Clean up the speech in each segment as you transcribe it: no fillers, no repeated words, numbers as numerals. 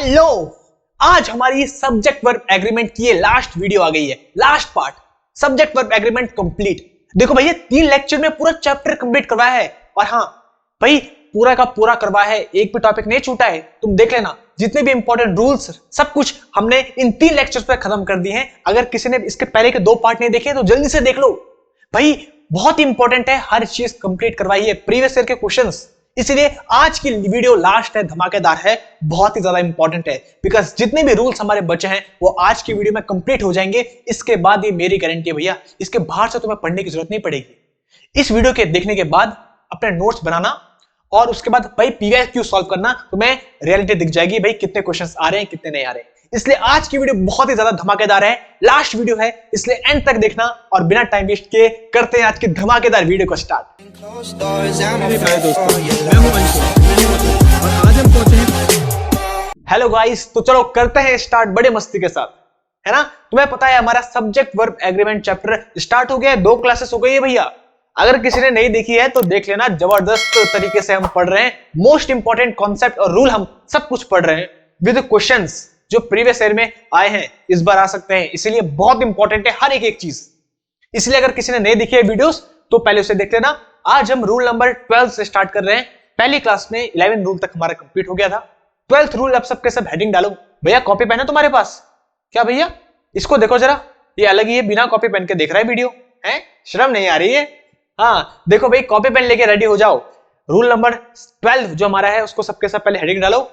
Hello, आज हमारी subject verb agreement की ये लास्ट वीडियो आ गई है, last part subject verb agreement complete. देखो भैया 3 लेक्चर में पूरा चैप्टर कंप्लीट करवाया है और हाँ भाई पूरा का पूरा करवाया है, एक भी टॉपिक नहीं छूटा है। तुम देख लेना जितने भी इंपॉर्टेंट रूल्स सब कुछ हमने इन 3 लेक्चर्स पे खत्म कर दिए हैं। अगर किसी ने इसके पहले के 2 पार्ट नहीं देखे तो जल्दी से देख लो भाई, बहुत इंपॉर्टेंट है, हर चीज कंप्लीट करवाई है, प्रीवियस ईयर के क्वेश्चंस। इसीलिए आज की वीडियो लास्ट है, धमाकेदार है, बहुत ही ज्यादा इंपॉर्टेंट है बिकॉज जितने भी रूल्स हमारे बचे हैं वो आज की वीडियो में कंप्लीट हो जाएंगे। इसके बाद ये मेरी गारंटी है भैया, इसके बाहर से तुम्हें पढ़ने की जरूरत नहीं पड़ेगी। इस वीडियो के देखने के बाद अपने नोट्स बनाना और उसके बाद भाई पीवाईक्यू सॉल्व करना, तुम्हें रियलिटी दिख जाएगी भाई कितने क्वेश्चंस आ रहे हैं कितने नहीं आ रहे हैं। इसलिए आज की वीडियो बहुत ही ज्यादा धमाकेदार है, लास्ट वीडियो है, इसलिए एंड तक देखना और बिना टाइम वेस्ट किए करते हैं आज की धमाकेदार वीडियो को स्टार्ट। हेलो गाइस, तो चलो करते हैं स्टार्ट बड़े मस्ती के साथ, है ना। तुम्हें पता है हमारा subject verb agreement chapter start हो गया है, 2 क्लासेस हो गई है भैया। अगर किसी ने नहीं देखी है तो देख लेना, जबरदस्त तरीके से हम पढ़ रहे हैं, मोस्ट इंपॉर्टेंट कॉन्सेप्ट और रूल हम सब कुछ पढ़ रहे हैं विद क्वेश्चंस जो प्रीवियस ईयर में आए हैं, इस बार आ सकते हैं, इसीलिए बहुत इंपॉर्टेंट है हर एक चीज। इसलिए अगर किसी ने नहीं देखी है वीडियोस तो पहले उसे देख लेना। आज हम रूल नंबर 12 से स्टार्ट कर रहे हैं। पहली क्लास में 11 रूल तक हमारा कंप्लीट हो गया था। 12th रूल अब सबके सब हेडिंग डालो। भैया कॉपी पेन है तुम्हारे पास क्या भैया? इसको देखो जरा, ये अलग ही है, बिना कॉपी पेन के देख रहा है वीडियो, है शर्म नहीं आ रही है? हाँ देखो भाई, कॉपी पेन लेके रेडी हो जाओ। रूल नंबर 12 जो हमारा है उसको सबके सब पहले हेडिंग डालो।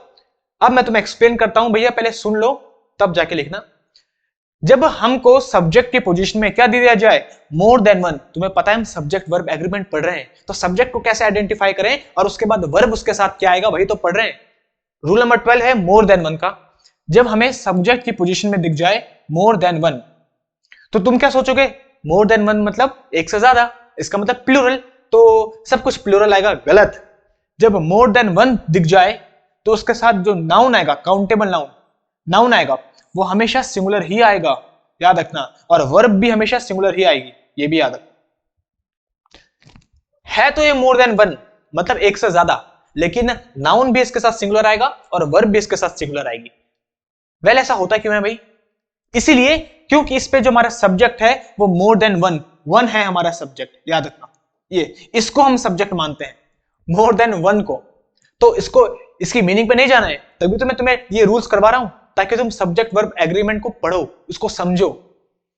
अब मैं तुम्हें एक्सप्लेन करता हूं भैया, पहले सुन लो तब जाके लिखना। जब हमको सब्जेक्ट की पोजीशन में क्या दे दिया जाए, मोर देन वन, तुम्हें पता है हम सब्जेक्ट वर्ब एग्रीमेंट पढ़ रहे हैं, तो सब्जेक्ट को कैसे आइडेंटिफाई करें और उसके बाद वर्ब उसके साथ क्या आएगा वही तो पढ़ रहे हैं। रूल नंबर 12 है मोर देन वन का। जब हमें सब्जेक्ट की पोजीशन में दिख जाए मोर देन वन, तो तुम क्या सोचोगे? मोर देन वन मतलब एक से ज्यादा, इसका मतलब प्लूरल, तो सब कुछ प्लूरल आएगा, गलत। जब मोर देन वन दिख जाए तो उसके साथ जो नाउन आएगा, काउंटेबल नाउन आएगा, वो हमेशा सिंगुलर ही आएगा, याद रखना। और वर्ब भी हमेशा सिंगुलर ही आएगी, ये भी याद रखना। है तो ये मोर देन वन मतलब एक से ज्यादा, लेकिन नाउन भी इसके साथ सिंगुलर आएगा और वर्ब भी इसके साथ सिंगुलर आएगी। वेल ऐसा होता क्यों है भाई? इसीलिए क्योंकि इस पे जो हमारा सब्जेक्ट है वो मोर देन वन है हमारा सब्जेक्ट, याद रखना। ये इसको हम सब्जेक्ट मानते हैं, मोर देन वन को। तो इसकी मीनिंग पे नहीं जाना है, तभी तो मैं तुम्हें ये रूल्स करवा रहा हूं ताकि तुम सब्जेक्ट वर्ब एग्रीमेंट को पढ़ो, उसको समझो।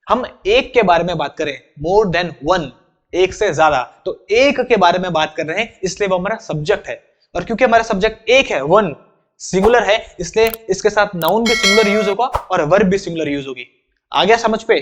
हम एक के बारे में बात करें, मोर देन वन, एक से ज्यादा, तो एक के बारे में बात कर रहे हैं, इसलिए वो हमारा सब्जेक्ट है। और क्योंकि हमारा सब्जेक्ट एक है, वन सिंगुलर है, इसलिए इसके साथ नाउन भी सिंगुलर यूज होगा और वर्ब भी सिंगुलर यूज होगी। आ गया समझ पे?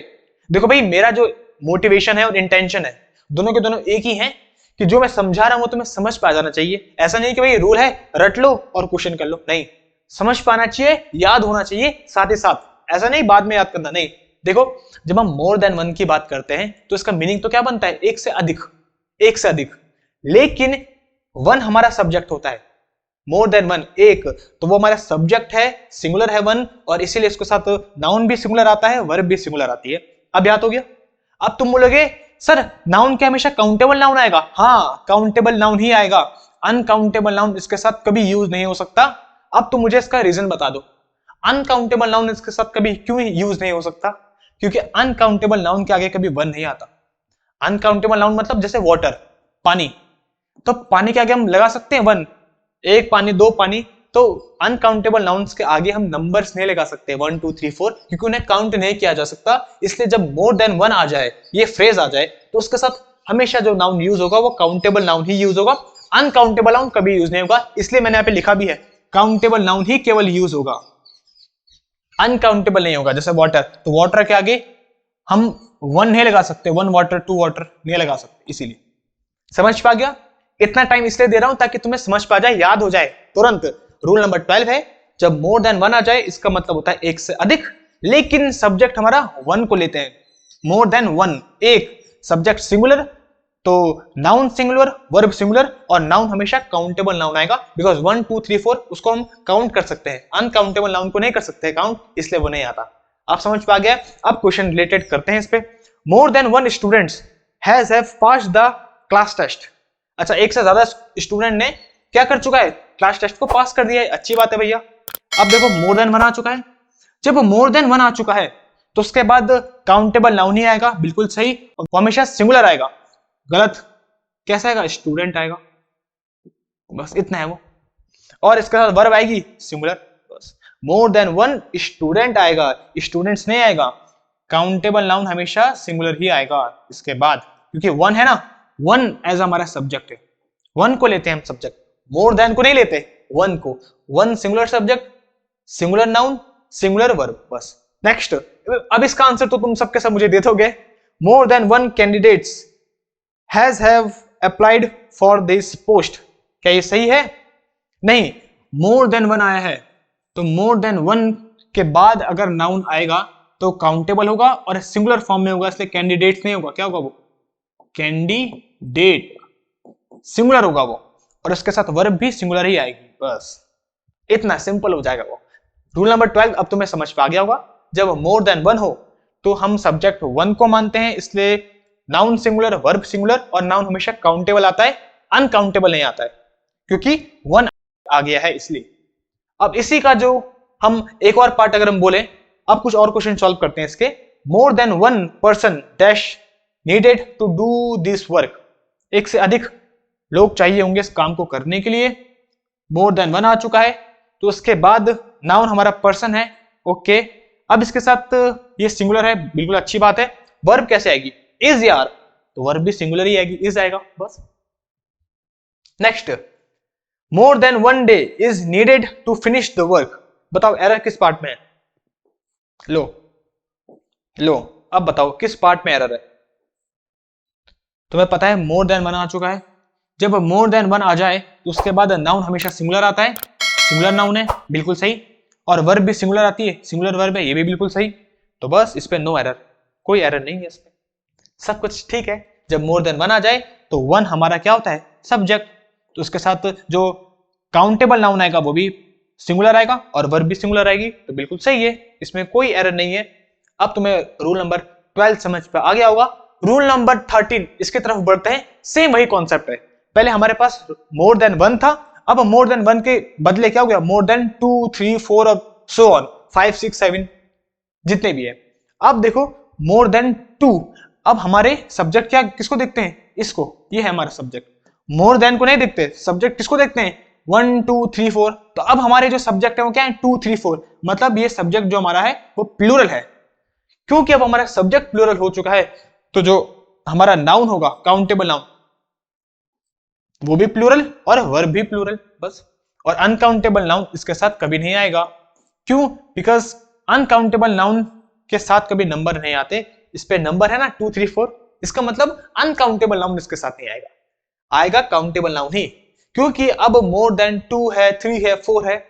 देखो भाई, मेरा जो मोटिवेशन है और इंटेंशन है दोनों के दोनों एक ही है कि जो मैं समझा रहा हूं तुम्हें समझ पा जाना चाहिए। ऐसा नहीं कि भाई रूल है रट लो और क्वेश्चन कर लो, नहीं, समझ पाना चाहिए, याद होना चाहिए साथ ही साथ। ऐसा नहीं बाद में याद करना, नहीं। देखो जब हम मोर देन वन की बात करते हैं तो इसका मीनिंग तो क्या बनता है? एक से अधिक। लेकिन वन हमारा सब्जेक्ट होता है, मोर देन वन एक, तो वो हमारा सब्जेक्ट है, सिंगुलर है वन, और इसीलिए इसके साथ नाउन भी सिंगुलर आता है, वर्ब भी सिंगुलर आती है। अब याद हो गया? अब तुम बोलोगे सर नाउन क्या हमेशा काउंटेबल नाउन आएगा? हाँ काउंटेबल नाउन ही आएगा, अनकाउंटेबल नाउन इसके साथ कभी यूज नहीं हो सकता। अब तुम मुझे इसका रीजन बता दो, अनकाउंटेबल नाउन इसके साथ कभी क्यों यूज नहीं हो सकता? क्योंकि अनकाउंटेबल नाउन के आगे कभी वन नहीं आता। अनकाउंटेबल नाउन मतलब जैसे वाटर, पानी, तो पानी के आगे हम लगा सकते हैं वन, एक पानी दो पानी, तो अनकाउंटेबल नाउन्स के आगे हम नंबर्स नहीं लगा सकते 1 2 3 4, क्योंकि उन्हें काउंट नहीं किया जा सकता। इसलिए जब मोर देन वन आ जाए, ये फ्रेज आ जाए, तो उसके साथ हमेशा जो नाउन यूज होगा वो काउंटेबल नाउन ही यूज होगा, अनकाउंटेबल नाउन कभी यूज नहीं होगा। इसलिए मैंने यहाँ पे लिखा भी है, काउंटेबल नाउन ही केवल यूज होगा, अनकाउंटेबल नहीं होगा। जैसे वाटर, तो वाटर के आगे हम वन नहीं लगा सकते, 1 वाटर 2 वाटर नहीं लगा सकते। इसीलिए समझ पा गया? इतना टाइम इसलिए दे रहा हूं ताकि तुम्हें समझ पा जाए, याद हो जाए तुरंत। रूल नंबर 12 है, जब मोर देन वन आ जाए इसका मतलब होता है एक से अधिक, लेकिन सब्जेक्ट हमारा वन को लेते हैं। मोर देन वन एक, सब्जेक्ट सिंगुलर, तो नाउन सिंगुलर, वर्ब सिंगुलर, और नाउन हमेशा काउंटेबल नाउन आएगा, बिकॉज 1 2 3 4 उसको हम काउंट कर सकते हैं, अनकाउंटेबल नाउन को नहीं कर सकते काउंट, इसलिए वो नहीं आता। आप समझ पा गया? अब क्वेश्चन रिलेटेड करते हैं इस पे। More than one students have passed the class test. अच्छा, एक से ज्यादा स्टूडेंट ने क्या कर चुका है? क्लास टेस्ट को पास कर दिया है, अच्छी बात है भैया। अब देखो मोर देन वन आ चुका है, जब मोर देन वन आ चुका है तो उसके बाद काउंटेबल नाउन ही आएगा, बिल्कुल सही, और हमेशा सिंगुलर आएगा। गलत, कैसा आएगा? स्टूडेंट आएगा, बस इतना है वो। और इसके साथ वर्ब आएगी सिंगुलर, बस। मोर देन वन स्टूडेंट आएगा, स्टूडेंट्स नहीं आएगा। काउंटेबल नाउन हमेशा सिंगुलर ही आएगा इसके बाद, क्योंकि वन है ना, वन एज हमारा सब्जेक्ट है, वन को लेते हैं हम सब्जेक्ट, मोर देन को नहीं लेते, वन को। One singular subject, singular noun, singular verb, बस। नेक्स्ट, अब इसका आंसर तो तुम सबके सब मुझे दे दोगे। मोर than one candidates have applied for this post, क्या ये सही है? नहीं, मोर देन वन आया है तो मोर देन वन के बाद अगर नाउन आएगा तो काउंटेबल होगा और सिंगुलर फॉर्म में होगा, इसलिए कैंडिडेट्स नहीं होगा। क्या होगा वो? कैंडिडेट, सिंगुलर होगा वो, और उसके साथ वर्ब भी सिंगुलर ही आएगी, बस। इतना सिंपल हो जाएगा वो। रूल नंबर 12 अब तुम्हें समझ में आ गया होगा। जब मोर देन वन हो तो हम सब्जेक्ट वन को मानते हैं, इसलिए नाउन सिंगुलर, वर्ब सिंगुलर, और नाउन हमेशा काउंटेबल आता है, अनकाउंटेबल नहीं आता है, क्योंकि वन आ गया है इसलिए। अब इसी का जो हम एक और पार्ट अगर हम बोले, अब कुछ और क्वेश्चन सॉल्व करते हैं इसके। More than one person dash needed to do this work, एक से अधिक लोग चाहिए होंगे इस काम को करने के लिए। मोर देन वन आ चुका है तो उसके बाद नाउन हमारा पर्सन है, ओके। अब इसके साथ ये सिंगुलर है, बिल्कुल अच्छी बात है। वर्ब कैसे आएगी? इज यार, तो वर्ब भी सिंगुलर ही आएगी, इज आएगा, बस। Next, more than one day is needed to finish the work, बताओ एरर किस पार्ट में है? लो अब बताओ किस पार्ट में एरर है? तुम्हें पता है मोर देन वन आ चुका है, जब मोर देन वन आ जाए तो उसके बाद नाउन हमेशा सिंगुलर आता है, सिंगुलर नाउन है, बिल्कुल सही, और वर्ब भी सिंगुलर आती है, सिंगुलर वर्ब है, ये भी बिल्कुल सही। तो बस इस पे नो एरर, कोई एरर नहीं है इसमें, सब कुछ ठीक है। जब मोर देन वन आ जाए तो वन हमारा क्या होता है? सब्जेक्ट, तो उसके साथ जो काउंटेबल नाउन आएगा वो भी सिंगुलर आएगा और वर्ब भी सिंगुलर आएगी, तो बिल्कुल सही है, इसमें कोई एरर नहीं है। अब तुम्हें रूल नंबर 12 समझ पे आ गया होगा। रूल नंबर 13, इसके तरफ बढ़ते हैं। सेम वही कॉन्सेप्ट है, पहले हमारे पास मोर देन वन था, अब मोर देन वन के बदले क्या हो गया? मोर देन 2, 3, 4 और सो ऑन, 5, 6, 7 जितने भी है। अब देखो मोर देन 2, अब हमारे सब्जेक्ट क्या किसको देखते हैं? इसको, ये है हमारा सब्जेक्ट। मोर देन को नहीं देखते, सब्जेक्ट किसको देखते हैं? 1, 2, 3, 4। तो अब हमारे जो सब्जेक्ट है वो क्या है? 2, 3, 4, मतलब ये सब्जेक्ट जो हमारा है वो प्लूरल है। क्योंकि अब हमारा सब्जेक्ट प्लूरल हो चुका है तो जो हमारा नाउन होगा, काउंटेबल नाउन, वो भी प्लूरल और वर्ब भी प्लूरल, बस। और अनकाउंटेबल नाउन इसके साथ कभी नहीं आएगा। क्यों? बिकॉज अनकाउंटेबल नाउन के साथ कभी नंबर नहीं आते, इस पे नंबर है ना 2, 3, 4, इसका मतलब अनकाउंटेबल नाउन इसके साथ नहीं आएगा, आएगा काउंटेबल नाउन ही। क्योंकि अब मोर देन 2 है, 3 है, 4 है,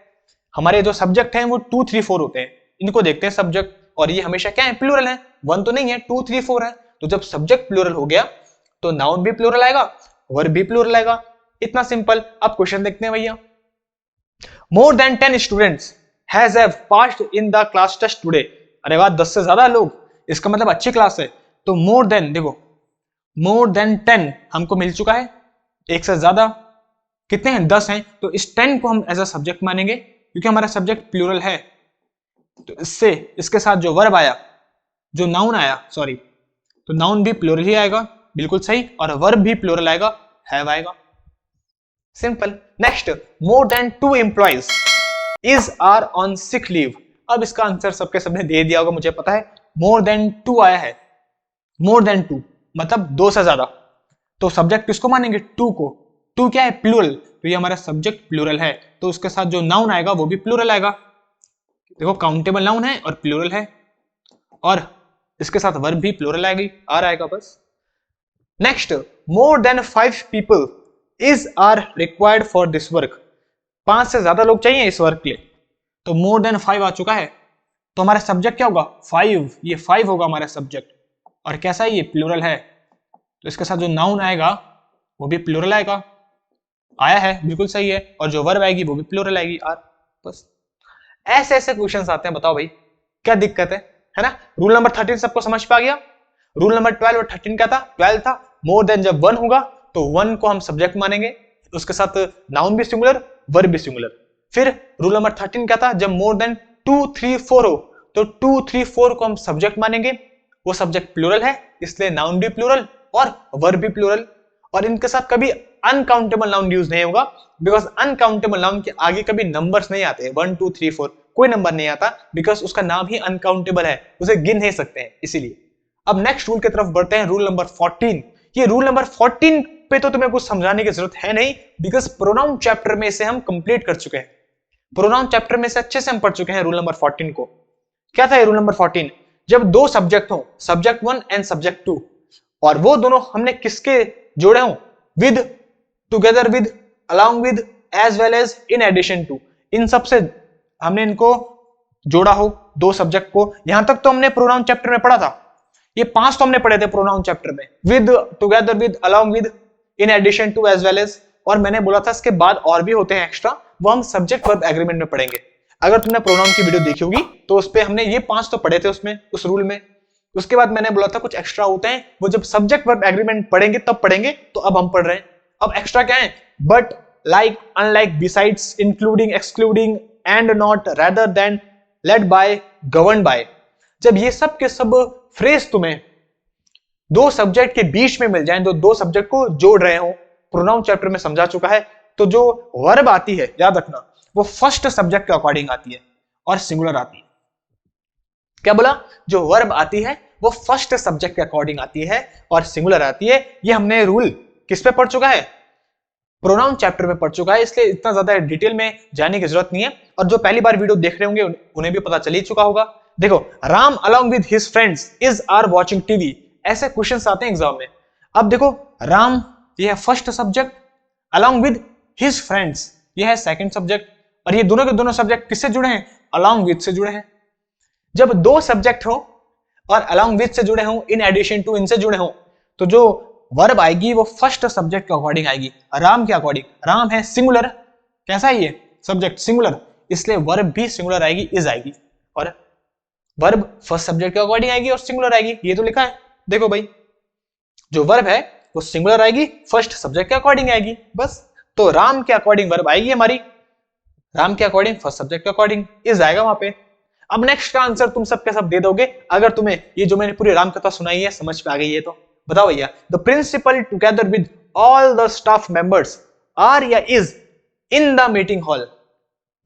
हमारे जो सब्जेक्ट हैं वो 2, 3, 4 होते हैं, इनको देखते हैं सब्जेक्ट, और ये हमेशा क्या है? प्लूरल है, वन तो नहीं है, 2, 3, 4 है। तो जब सब्जेक्ट प्लूरल हो गया तो नाउन भी प्लूरल आएगा, वर्ब भी प्लूरल आएगा, इतना सिंपल। अब क्वेश्चन देखते हैं भैया। More than 10 students have passed in the class test today, अरे वाह, 10 से ज्यादा लोग, इसका मतलब अच्छी क्लास है। तो मोर देन, देखो मोर देन 10 हमको मिल चुका है, एक से ज्यादा कितने हैं? 10 हैं, तो इस 10 को हम एज अ सब्जेक्ट मानेंगे क्योंकि हमारा सब्जेक्ट प्लूरल है। तो इससे इसके साथ जो वर्ब आया, जो नाउन आया, सॉरी, तो नाउन भी प्लूरल ही आएगा, बिल्कुल सही, और वर्ब भी प्लूरल आएगा, हैव आएगा, simple. Next, more than 2 employees is are on sick leave, अब इसका आंसर सबके सबने दे दिया होगा, मुझे पता है। मोर देन 2 आया है, मोर देन 2 मतलब 2 से ज्यादा, तो सब्जेक्ट किसको मानेंगे? 2 को। 2 क्या है? प्लूरल, तो ये हमारा सब्जेक्ट प्लूरल है, तो उसके साथ जो नाउन आएगा वो भी प्लूरल आएगा। देखो काउंटेबल नाउन है और प्लूरल है, और इसके साथ वर्ब भी प्लूरल आएगी, आर आएगा, बस। Next, more than 5 people is are required for this work, 5 से ज्यादा लोग चाहिए इस वर्क के लिए, तो मोर देन 5 आ चुका है, तो हमारा सब्जेक्ट क्या होगा? 5, ये 5 होगा हमारा सब्जेक्ट, और कैसा है? ये प्लूरल है, तो इसके साथ जो नाउन आएगा वो भी प्लूरल आएगा, आया है, बिल्कुल सही है, और जो वर्ब आएगी वो भी प्लूरल आएगी, आर, बस। ऐसे ऐसे क्वेश्चंस आते हैं, बताओ भाई क्या दिक्कत है ना? रूल नंबर 13 सबको समझ पे आ गया। रूल नंबर 12 और 13 क्या था? 12 था मोर देन जब 1 होगा तो 1 को हम सब्जेक्ट मानेंगे, उसके साथ नाउन भी सिंगुलर, वर्ब भी सिंगुलर, फिर रूल नंबर 13 क्या था, जब मोर देन 2 3 4 हो तो 2 3 4 को हम सब्जेक्ट मानेंगे, वो सब्जेक्ट प्लूरल है इसलिए नाउन भी प्लूरल और वर्ब भी प्लूरल, और इनके साथ कभी अनकाउंटेबल नाउन यूज नहीं होगा, बिकॉज अनकाउंटेबल नाउन के आगे कभी नंबर्स नहीं आते, 1 2 3 4 कोई नंबर नहीं आता, बिकॉज उसका नाम ही अनकाउंटेबल है, उसे गिन नहीं सकते हैं इसीलिए। अब नेक्स्ट रूल की तरफ बढ़ते हैं, रूल नंबर 14। ये रूल नंबर 14 पे तो तुम्हें कुछ समझाने की जरूरत है नहीं, बिकॉज प्रोनाउन चैप्टर में इसे हम कंप्लीट कर चुके हैं, प्रोनाउन चैप्टर में से अच्छे से हम पढ़ चुके हैं रूल नंबर 14 को। क्या था ये रूल नंबर 14, जब दो सब्जेक्ट हो, सब्जेक्ट 1 एंड सब्जेक्ट 2, और वो दोनों हमने किसके जोड़े हो, with, together with, along with, as well as, in addition to, इन सब से हमने इनको जोड़ा हो, दो सब्जेक्ट को। यहां तक तो हमने प्रोनाउन चैप्टर में पढ़ा था, ये 5 तो हमने पढ़े थे प्रोनाउन चैप्टर में, with, together with, along with, in addition to, as well as, और मैंने बोला था इसके बाद और भी होते हैं एक्स्ट्रा, वो हम सब्जेक्ट वर्ब एग्रीमेंट में पढ़ेंगे। अगर तुमने प्रोनाउन की वीडियो देखी होगी तो उस पे हमने ये 5 तो पढ़े थे उसमें, उस रूल में। उसके बाद मैंने बोला था कुछ एक्स्ट्रा होते हैं, वो जब सब्जेक्ट वर्ब एग्रीमेंट पढ़ेंगे तब पढ़ेंगे, तो अब हम पढ़ रहे हैं। अब एक्स्ट्रा क्या है, but, like, unlike, besides, including, excluding, and, not, rather than, led by, govern by. जब ये सब के सब फ्रेज तुम्हें दो सब्जेक्ट के बीच में मिल जाए, जो दो सब्जेक्ट को जोड़ रहे हो, प्रोनाउन चैप्टर में समझा चुका है, तो जो वर्ब आती है याद रखना वो फर्स्ट सब्जेक्ट के अकॉर्डिंग आती है और सिंगुलर आती है। क्या बोला, जो वर्ब आती है वो फर्स्ट सब्जेक्ट के अकॉर्डिंग आती है और सिंगुलर आती है। ये हमने रूल किस पे पढ़ चुका है, प्रोनाउन चैप्टर में पढ़ चुका है, इसलिए इतना ज्यादा डिटेल में जाने की जरूरत नहीं है, और जो पहली बार वीडियो देख रहे होंगे उन्हें भी पता चल ही चुका होगा। देखो, Ram along with his friends is are watching TV, ऐसे क्वेश्चंस आते हैं एग्जाम में। अब देखो, राम ये है first subject, along with his friends ये है सेकंड सब्जेक्ट, और ये दोनों के दोनों सब्जेक्ट किससे जुड़े हैं, अलोंग विद से जुड़े हैं। जब दो सब्जेक्ट हो और अलोंग विद से जुड़े हो, इन एडिशन टू इनसे जुड़े हो, तो जो वर्ब आएगी वो फर्स्ट सब्जेक्ट के अकॉर्डिंग आएगी, राम के अकॉर्डिंग। राम है सिंगुलर, कैसा है ये सब्जेक्ट सिंगुलर, इसलिए वर्ब भी सिंगुलर आएगी, इज आएगी, और वर्ब फर्स्ट सब्जेक्ट के अकॉर्डिंग आएगी और सिंगुलर आएगी, ये तो लिखा है। देखो भाई, जो वर्ब है वो सिंगुलर आएगी, फर्स्ट सब्जेक्ट के अकॉर्डिंग आएगी, बस। तो राम के अकॉर्डिंग वर्ब आएगी हमारी, राम के अकॉर्डिंग फर्स्ट सब्जेक्ट के अकॉर्डिंग इज आएगा वहां पे। अब नेक्स्ट का आंसर तुम सबके सब दे दोगे अगर तुम्हें ये जो मैंने पूरी राम कथा सुनाई है समझ में आ गई है तो। बताओ भैया, the principal together with all the staff members are या is in the meeting hall.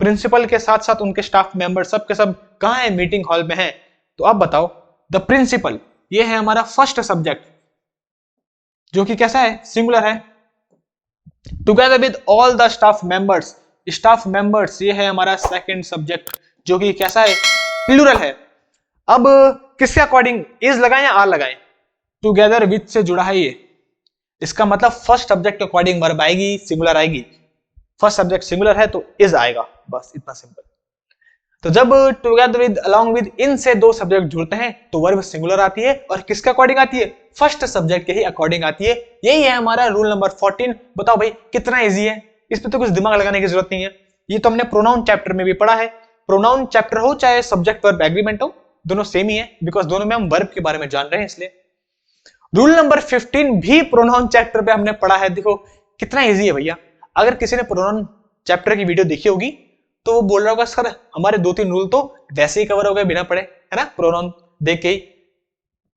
Principal के साथ साथ उनके स्टाफ मेंबर सब के सब कहां है, मीटिंग हॉल में है। तो अब बताओ, द प्रिंसिपल ये है हमारा फर्स्ट सब्जेक्ट जो कि कैसा है, सिंगुलर है। Together with all the staff members, staff members ये है हमारा सेकंड सब्जेक्ट जो कि कैसा है, प्लूरल है। अब किसके अकॉर्डिंग इज लगाएं या आर लगाएं, टुगेदर विद से जुड़ा है ये, इसका मतलब फर्स्ट सब्जेक्ट के अकॉर्डिंग वर्ब आएगी, सिंगुलर आएगी। फर्स्ट सब्जेक्ट सिंगुलर है तो इज आएगा, बस इतना सिंपल। तो जब टुगेदर विद, अलोंग विद, इन से दो सब्जेक्ट जुड़ते हैं तो वर्ब सिंगुलर आती है, और किसके अकॉर्डिंग आती है, फर्स्ट सब्जेक्ट के ही अकॉर्डिंग आती है। यही है हमारा रूल नंबर 14। बताओ भाई कितना इजी है, इस पे तो कुछ दिमाग लगाने की जरूरत नहीं है, ये तो हमने प्रोनाउन चैप्टर में भी पढ़ा है। प्रोनाउन चैप्टर हो चाहे सब्जेक्ट वर्ब एग्रीमेंट हो, दोनों सेम ही है, बिकॉज दोनों में हम वर्ब के बारे में जान रहे हैं इसलिए। रूल नंबर 15 भी प्रोनाउन चैप्टर पे हमने पढ़ा है। देखो कितना इजी है भैया, अगर किसी ने प्रोनाउन चैप्टर की वीडियो देखी होगी तो वो बोल रहा होगा सर हमारे 2-3 रूल तो वैसे ही कवर हो गए बिना पढ़े, है ना, प्रोनाउन देख के ही।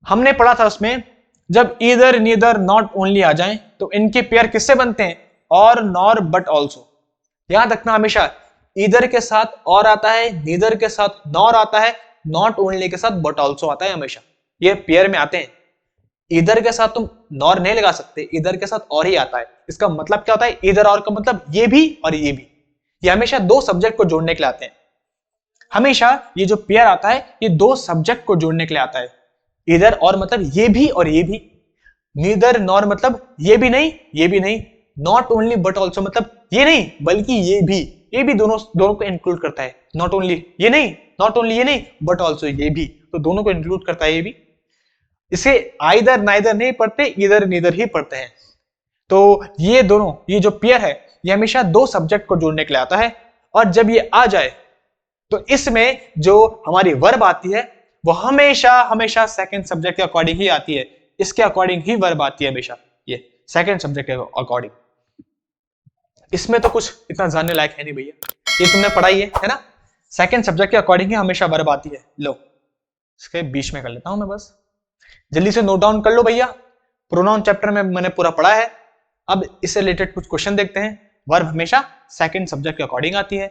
हमने पढ़ा था उसमें, जब ईदर, नीदर, नॉट ओनली आ जाएं तो इनके पेयर किससे बनते हैं, और, नॉर, बट ऑल्सो। याद रखना हमेशा, ईदर के साथ और आता है, नीदर के साथ नॉर आता है, नॉट ओनली के साथ बट ऑल्सो आता है, हमेशा ये पेयर में आते हैं। इधर के साथ तुम नॉर नहीं लगा सकते, इधर के साथ और ही आता है। इसका मतलब क्या होता है, इधर और का मतलब ये भी और ये भी, ये हमेशा दो सब्जेक्ट को जोड़ने के लिए आते हैं। हमेशा ये जो पेयर आता है ये दो सब्जेक्ट को जोड़ने के लिए आता है। इधर और मतलब ये भी और ये भी, नीदर नॉर मतलब ये भी नहीं ये भी नहीं, नॉट ओनली बट ऑल्सो मतलब ये नहीं बल्कि ये भी दोनों को इंक्लूड करता है। नॉट ओनली ये नहीं, नॉट ओनली ये नहीं, बट ऑल्सो ये भी, तो दोनों को इंक्लूड करता है ये भी। इसे आइदर नाइदर नहीं पढ़ते, इधर नीदर ही पढ़ते हैं। तो ये दोनों, ये जो पेयर है ये हमेशा दो सब्जेक्ट को जोड़ने के लिए आता है, और जब ये आ जाए तो इसमें जो हमारी वर्ब आती है वो हमेशा सेकंड सब्जेक्ट के अकॉर्डिंग ही आती है, इसके अकॉर्डिंग ही वर्ब आती है हमेशा, ये सेकंड सब्जेक्ट के अकॉर्डिंग। इसमें तो कुछ इतना जानने लायक है नहीं भैया, ये तुमने पढ़ाई है ना। सेकंड सब्जेक्ट के अकॉर्डिंग ही हमेशा वर्ब आती है। लो इसके बीच में कर लेता हूं मैं, बस जल्दी से नोट डाउन कर लो भैया। प्रोनाउन चैप्टर में मैंने पूरा पढ़ा है। अब इससे रिलेटेड कुछ क्वेश्चन देखते हैं। वर्ब हमेशा सेकंड सब्जेक्ट के अकॉर्डिंग आती है।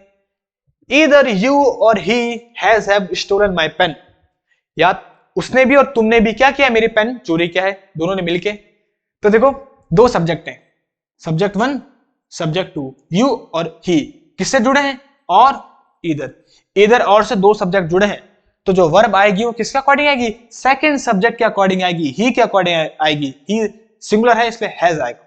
ईदर यू और he has have stolen my pen, या उसने भी और तुमने भी क्या किया, मेरी पेन चोरी किया है, दोनों ने मिलके। तो देखो दो सब्जेक्ट हैं, subject one subject two, you और ही किससे जुड़े हैं, और ईदर। ईदर और से दो सब्जेक्ट जुड़े हैं, तो जो वर्ब आएगी वो किसके अकॉर्डिंग आएगी, सेकंड सब्जेक्ट के अकॉर्डिंग आएगी, ही के अकॉर्डिंग आएगी। ही सिंगुलर है इसलिए हैज आएगा।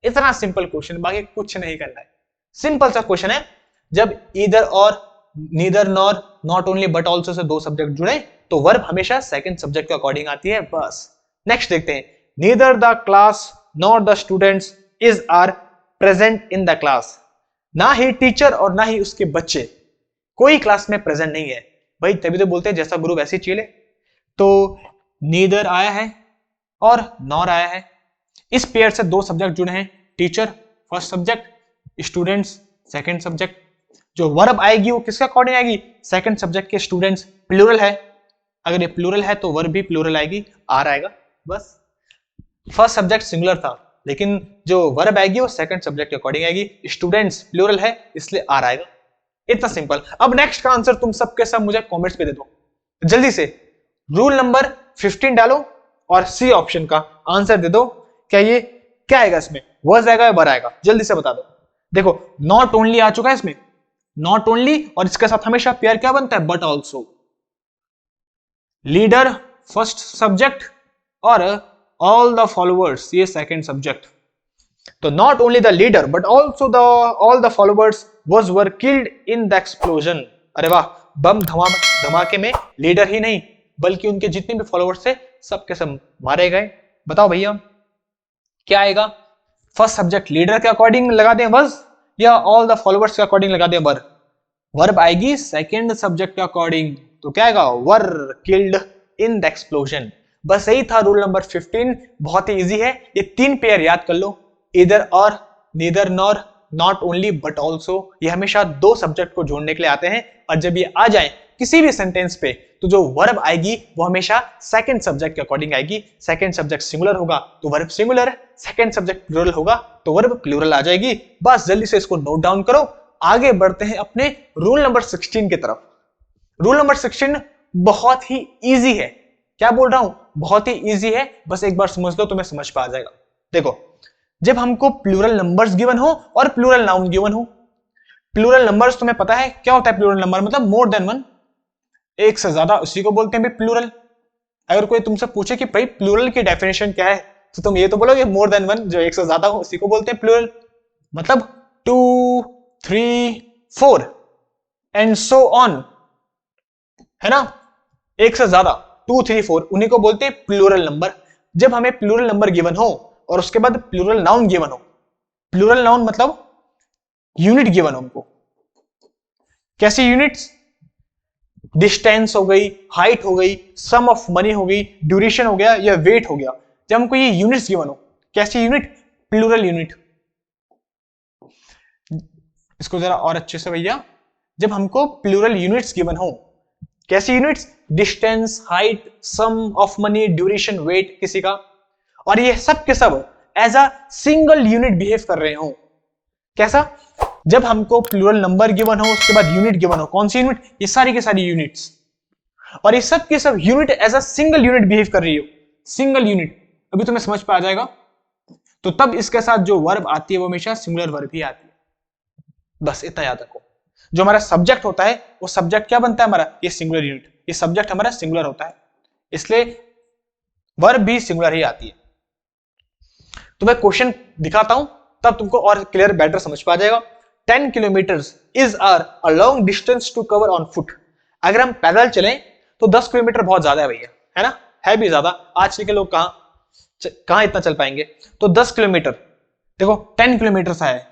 इतना सिंपल क्वेश्चन, बाकी कुछ नहीं करना है। सिंपल सा क्वेश्चन है। जब ईदर और, neither nor, not only but also say दो सब्जेक्ट जुड़े तो वर्ब हमेशा सेकंड सब्जेक्ट के अकॉर्डिंग आती है, बस। नेक्स्ट देखते हैं। Neither the class nor the students is are present in the class, ना ही टीचर और ना ही उसके बच्चे, कोई क्लास में प्रेजेंट नहीं है। भाई तभी तो बोलते हैं जैसा गुरु वैसे चेले। तो नीदर आया है और नॉर आया है, इस पेयर से दो सब्जेक्ट जुड़े हैं, teacher first subject, students second subject. जो वर्ब आएगी वो किसके अकॉर्डिंग आएगी, सेकंड सब्जेक्ट के। स्टूडेंट्स प्लूरल है, अगर ये प्लूरल है तो वर्ब भी प्लूरल आएगी, आर आएगा, बस। फर्स्ट सब्जेक्ट सिंगुलर था, लेकिन जो वर्ब आएगी वो सेकंड सब्जेक्ट के अकॉर्डिंग आएगी। स्टूडेंट्स प्लूरल है इसलिए आर आएगा। इतना सिंपल। अब नेक्स्ट का आंसर तुम सबके सब मुझे कमेंट्स पे दे दो जल्दी से। रूल नंबर 15 डालो और सी ऑप्शन का आंसर दे दो। क्या ये क्या आएगा इसमें, वर्स आएगा या वर आएगा, जल्दी से बता दो। देखो नॉट ओनली आ चुका है इसमें, नॉट ओनली, और इसके साथ हमेशा पेयर क्या बनता है, but also. Leader first subject और ऑल द फॉलोअर्स ये सेकंड सब्जेक्ट। तो not only the leader but also the all the followers were killed in the explosion. अरे वाह, बम धमाके में लीडर ही नहीं बल्कि उनके जितने भी फॉलोअर्स थे सबके सब मारे गए। बताओ भैया क्या आएगा, फर्स्ट सब्जेक्ट लीडर के अकॉर्डिंग लगा दें वर्स, या ऑल द फॉलोअर्स के अकॉर्डिंग लगा दें वर। वर्ब आएगी सेकंड सब्जेक्ट के अकॉर्डिंग, तो क्या आएगा, were killed in the explosion. बस यही था रूल नंबर 15। बहुत ही इजी है, ये तीन पेयर याद कर लो, इधर और, neither nor, not only but also. ये हमेशा दो सब्जेक्ट को जोड़ने के लिए आते हैं, और जब ये आ जाए किसी भी सेंटेंस पे तो जो वर्ब आएगी वो हमेशा सेकंड सब्जेक्ट के अकॉर्डिंग आएगी। सेकंड सब्जेक्ट सिंगुलर होगा तो verb singular, second subject plural होगा तो वर्ब प्लूरल आ जाएगी। बस जल्दी से इसको नोट डाउन करो। आगे बढ़ते हैं अपने रूल नंबर 16 की तरफ। रूल नंबर 16 बहुत ही इजी है। क्या बोल रहा हूं, बहुत ही इजी है, बस एक बार समझ लो तुम्हें समझ पा जाएगा। देखो जब हमको प्लूरल नंबर्स गिवन हो और प्लूरल नाउन गिवन हो, प्लूरल नंबर्स तुम्हें पता है क्या होता है, प्लूरल नंबर मतलब मोर देन वन, एक से ज्यादा, उसी को बोलते हैं भाई प्लूरल। अगर कोई तुमसे पूछे कि भाई प्लूरल की डेफिनेशन क्या है, तो तुम ये तो बोलोगे मोर देन वन, जो एक से ज्यादा हो उसी को बोलते हैं प्लूरल। मतलब 2, 3, 4 एंड सो ऑन, है ना, एक से ज्यादा 2, 3, 4 उन्हीं को बोलते हैं प्लूरल नंबर। जब हमें प्लूरल नंबर गिवन हो और उसके बाद प्लूरल नाउन गिवन हो, प्लूरल नाउन मतलब यूनिट गिवन हो हमको, कैसी यूनिट्स, डिस्टेंस हो गई, हाइट हो गई, सम ऑफ मनी हो गई, ड्यूरेशन हो गया या वेट हो गया। जब हमको ये यूनिट्स गिवन हो, कैसी यूनिट, प्लूरल यूनिट। इसको जरा और अच्छे से भैया, जब हमको प्लूरल यूनिट्स गिवन हो, कैसी units, distance, height, sum of money, duration, weight किसी का, और ये सब के सब as a single unit behave कर रहे हो। कैसा, जब हमको प्लूरल नंबर गिवन हो उसके बाद यूनिट गिवन हो, कौन सी यूनिट, ये सारी की सारी यूनिट्स, और ये सब के सब unit as a single unit behave कर रही हो, सिंगल यूनिट। अभी तुम्हें समझ पे आ जाएगा। तो तब इसके साथ जो वर्ब आती है वो हमेशा सिंगुलर वर्ब ही आती है। बस इतना याद रखो। जो हमारा सब्जेक्ट होता है वो सब्जेक्ट क्या बनता है हमारा, ये सिंगुलर यूनिट, ये सब्जेक्ट हमारा सिंगुलर होता है, इसलिए वर्ब भी सिंगुलर ही आती है। तो मैं क्वेश्चन दिखाता हूं तब तुमको और क्लियर बेटर समझ पा जाएगा। 10 kilometres is are a long distance to cover on foot. अगर हम पैदल चलें तो 10 किलोमीटर बहुत ज्यादा है भैया, है ना, है भी ज्यादा। आजकल के लोग कहां इतना चल पाएंगे। तो 10 किलोमीटर, देखो 10 किलोमीटर सा है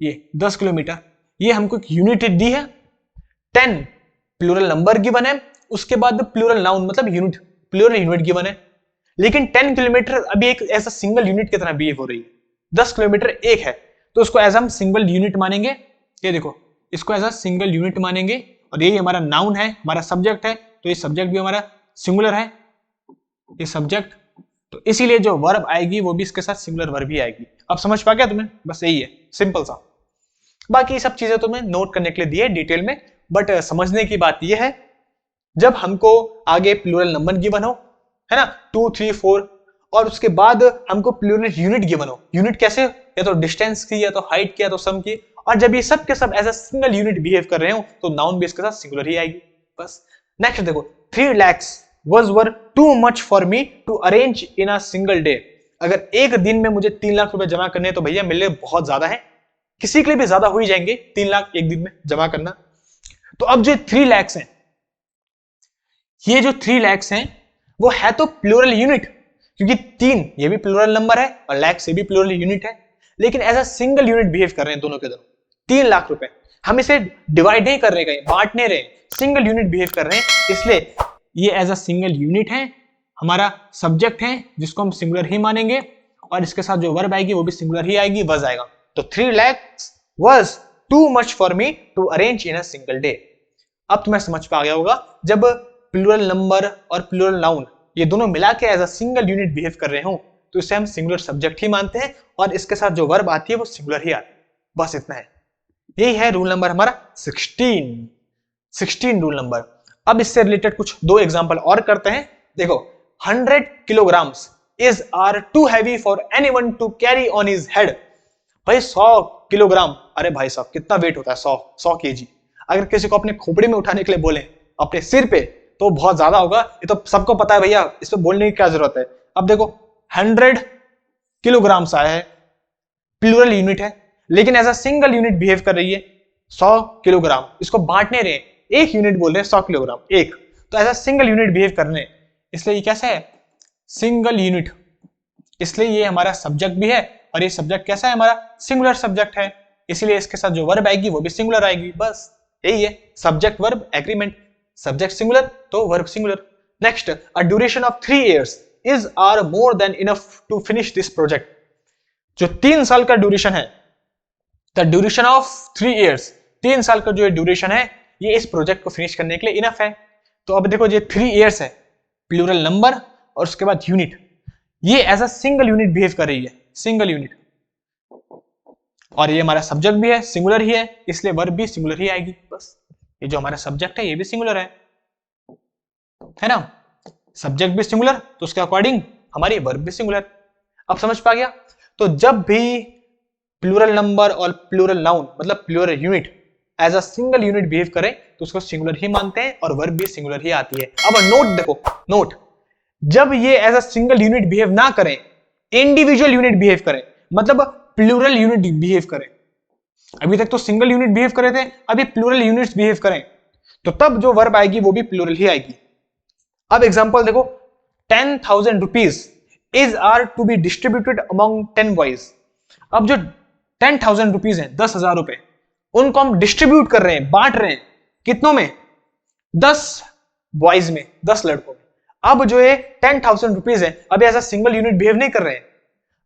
ये 10 किलोमीटर, ये हमको एक यूनिट दी है। 10 प्लूरल नंबर गिवन है, उसके बाद प्लूरल नाउन मतलब यूनिट, प्लूरल यूनिट गिवन है। लेकिन 10 किलोमीटर अभी एक ऐसा सिंगल यूनिट की तरह बिहेव हो रही है। 10 किलोमीटर एक है तो उसको एज हम सिंगल यूनिट मानेंगे। ये देखो इसको एज अ सिंगल यूनिट मानेंगे, और यही हमारा नाउन है, हमारा सब्जेक्ट है, तो ये सब्जेक्ट भी हमारा सिंगुलर है, ये सब्जेक्ट, तो इसीलिए जो वर्ब आएगी वो भी इसके साथ सिंगुलर वर्ब ही आएगी। अब समझ पा गया तुम्हें? बस यही है, सिंपल सा। बाकी सब चीजें तुम्हें नोट करने के लिए दी है डिटेल में, बट समझने की बात यह है, जब हमको आगे प्लूरल नंबर गिवन हो, है ना, 2, 3, 4, और उसके बाद हमको प्लूरल यूनिट गिवन हो, यूनिट कैसे, या तो डिस्टेंस की, या तो हाइट की, या तो सम की, और जब ये सब के सब as a single unit behave कर रहे हो तो नाउन भी इसके साथ सिंगुलर ही आएगी, बस। नेक्स्ट देखो, 3 lakhs were too much for me to arrange in a single day. अगर एक दिन में मुझे 3 लाख रुपए जमा करने हैं तो भैया मेरे लिए बहुत ज्यादा है, किसी के लिए भी ज्यादा हो ही जाएंगे 3 लाख एक दिन में जमा करना। तो अब जो 3 lakhs हैं, ये जो 3 lakhs हैं वो है तो प्लूरल यूनिट, क्योंकि 3 ये भी प्लूरल नंबर है और lakhs ये भी प्लूरल यूनिट है, लेकिन as a single unit behave कर रहे हैं दोनों के दोनों। 3 लाख रुपए हम इसे डिवाइड नहीं कर रहे, कहीं बांट नहीं रहे, सिंगल यूनिट बिहेव कर रहे हैं, इसलिए ये एज अ सिंगल यूनिट है, हमारा सब्जेक्ट है जिसको हम सिंगुलर ही मानेंगे, और इसके साथ जो वर्ब आएगी वो भी सिंगुलर ही आएगी, वज आएगा। तो 3 lakhs was too much for me to arrange in a single day। अब तुम्हें समझ पा गया होगा, जब प्लूरल नंबर और प्लूरल नाउन ये दोनों मिला के as a single unit behave कर रहे हो तो इसे हम सिंगुलर सब्जेक्ट ही मानते हैं, और इसके साथ जो वर्ब आती है वो सिंगुलर ही आती है, बस इतना है। यही है रूल नंबर हमारा 16 रूल नंबर। अब इससे रिलेटेड कुछ 2 एग्जांपल और करते हैं। देखो, 100 kilograms is are too heavy for anyone to carry on his head। भाई 100 किलोग्राम, अरे भाई साहब कितना वेट होता है 100 kg। अगर किसी को अपने खोपड़ी में उठाने के लिए बोले अपने सिर पे तो बहुत ज्यादा होगा, ये तो सबको पता है भैया, इस पे बोलने की क्या जरूरत है। अब देखो 100 किलोग्राम्स आया है, प्लूरल यूनिट है, लेकिन as a single unit behave कर रही है 100 किलोग्राम, इसको बांटने रहे, एक यूनिट बोल रहे हैं 100 किलोग्राम एक, तो as a single unit behave करने, इसलिए ये कैसा है, सिंगल यूनिट, इसलिए ये हमारा सब्जेक्ट भी है, और ये सब्जेक्ट कैसा है, हमारा सिंगुलर सब्जेक्ट है, इसलिए इसके साथ जो वर्ब आएगी वो भी सिंगुलर आएगी, बस यही है, subject verb agreement, subject singular तो verb singular. Next, a duration of 3 years is are more than enough to finish this project। जो 3 साल का ड्यूरेशन है, द ड्यूरेशन ऑफ 3 years, 3 साल का जो ड्यूरेशन है ये इस प्रोजेक्ट को फिनिश करने के लिए इनफ है। तो अब देखो, ये 3 years है, प्लूरल नंबर और उसके बाद यूनिट, ये as a single unit behave कर रही है, सिंगल यूनिट, और ये हमारा सब्जेक्ट भी है, सिंगुलर ही है, इसलिए वर्ब भी सिंगुलर ही आएगी, बस। ये जो हमारा सब्जेक्ट है ये भी सिंगुलर है ना, सब्जेक्ट भी सिंगुलर तो उसके अकॉर्डिंग हमारी वर्ब भी सिंगुलर। अब समझ पा गया? तो जब भी प्लूरल नंबर और प्लूरल नाउन मतलब plural unit as a single unit behave करे तो उसको सिंगुलर ही मानते हैं और वर्ब भी सिंगुलर ही आती है। अब नोट देखो, नोट, जब ये as a single unit behave ना करें, इंडिविजुअल यूनिट बिहेव करें, मतलब प्लूरल यूनिट बिहेव करें, अभी तक तो सिंगल यूनिट बिहेव करे थे, अभी प्लूरल यूनिट्स बिहेव करें, तो तब जो वर्ब आएगी वो भी प्लूरल ही आएगी। अब एग्जांपल देखो, 10,000 rupees is are to be distributed among 10 boys। अब जो 10,000 rupees है, 10,000 रुपए, उनको हम डिस्ट्रीब्यूट कर रहे हैं, बांट रहे हैं, कितनों में, 10 बॉयज में, 10 लड़कों में। अब जो ये 10,000 rupees है, अभी ऐसा सिंगल यूनिट बिहेव नहीं कर रहे हैं,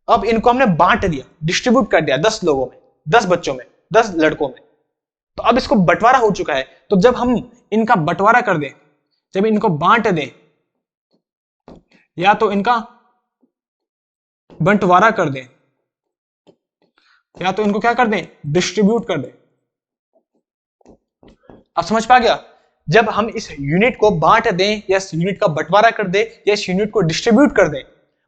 अब इनको हमने बांट दिया, डिस्ट्रीब्यूट कर दिया 10 लोगों में, 10 बच्चों में, 10 लड़कों में, तो अब इसको बंटवारा हो चुका है। तो जब हम इनका बंटवारा कर दें, जब इनको बांट दें, या तो इनका बंटवारा कर दें, या तो इनको क्या कर दें, डिस्ट्रीब्यूट कर दें। अब समझ पा गया? जब हम इस यूनिट को बांट दें या इस यूनिट का बंटवारा कर दें या इस यूनिट को डिस्ट्रीब्यूट कर दें,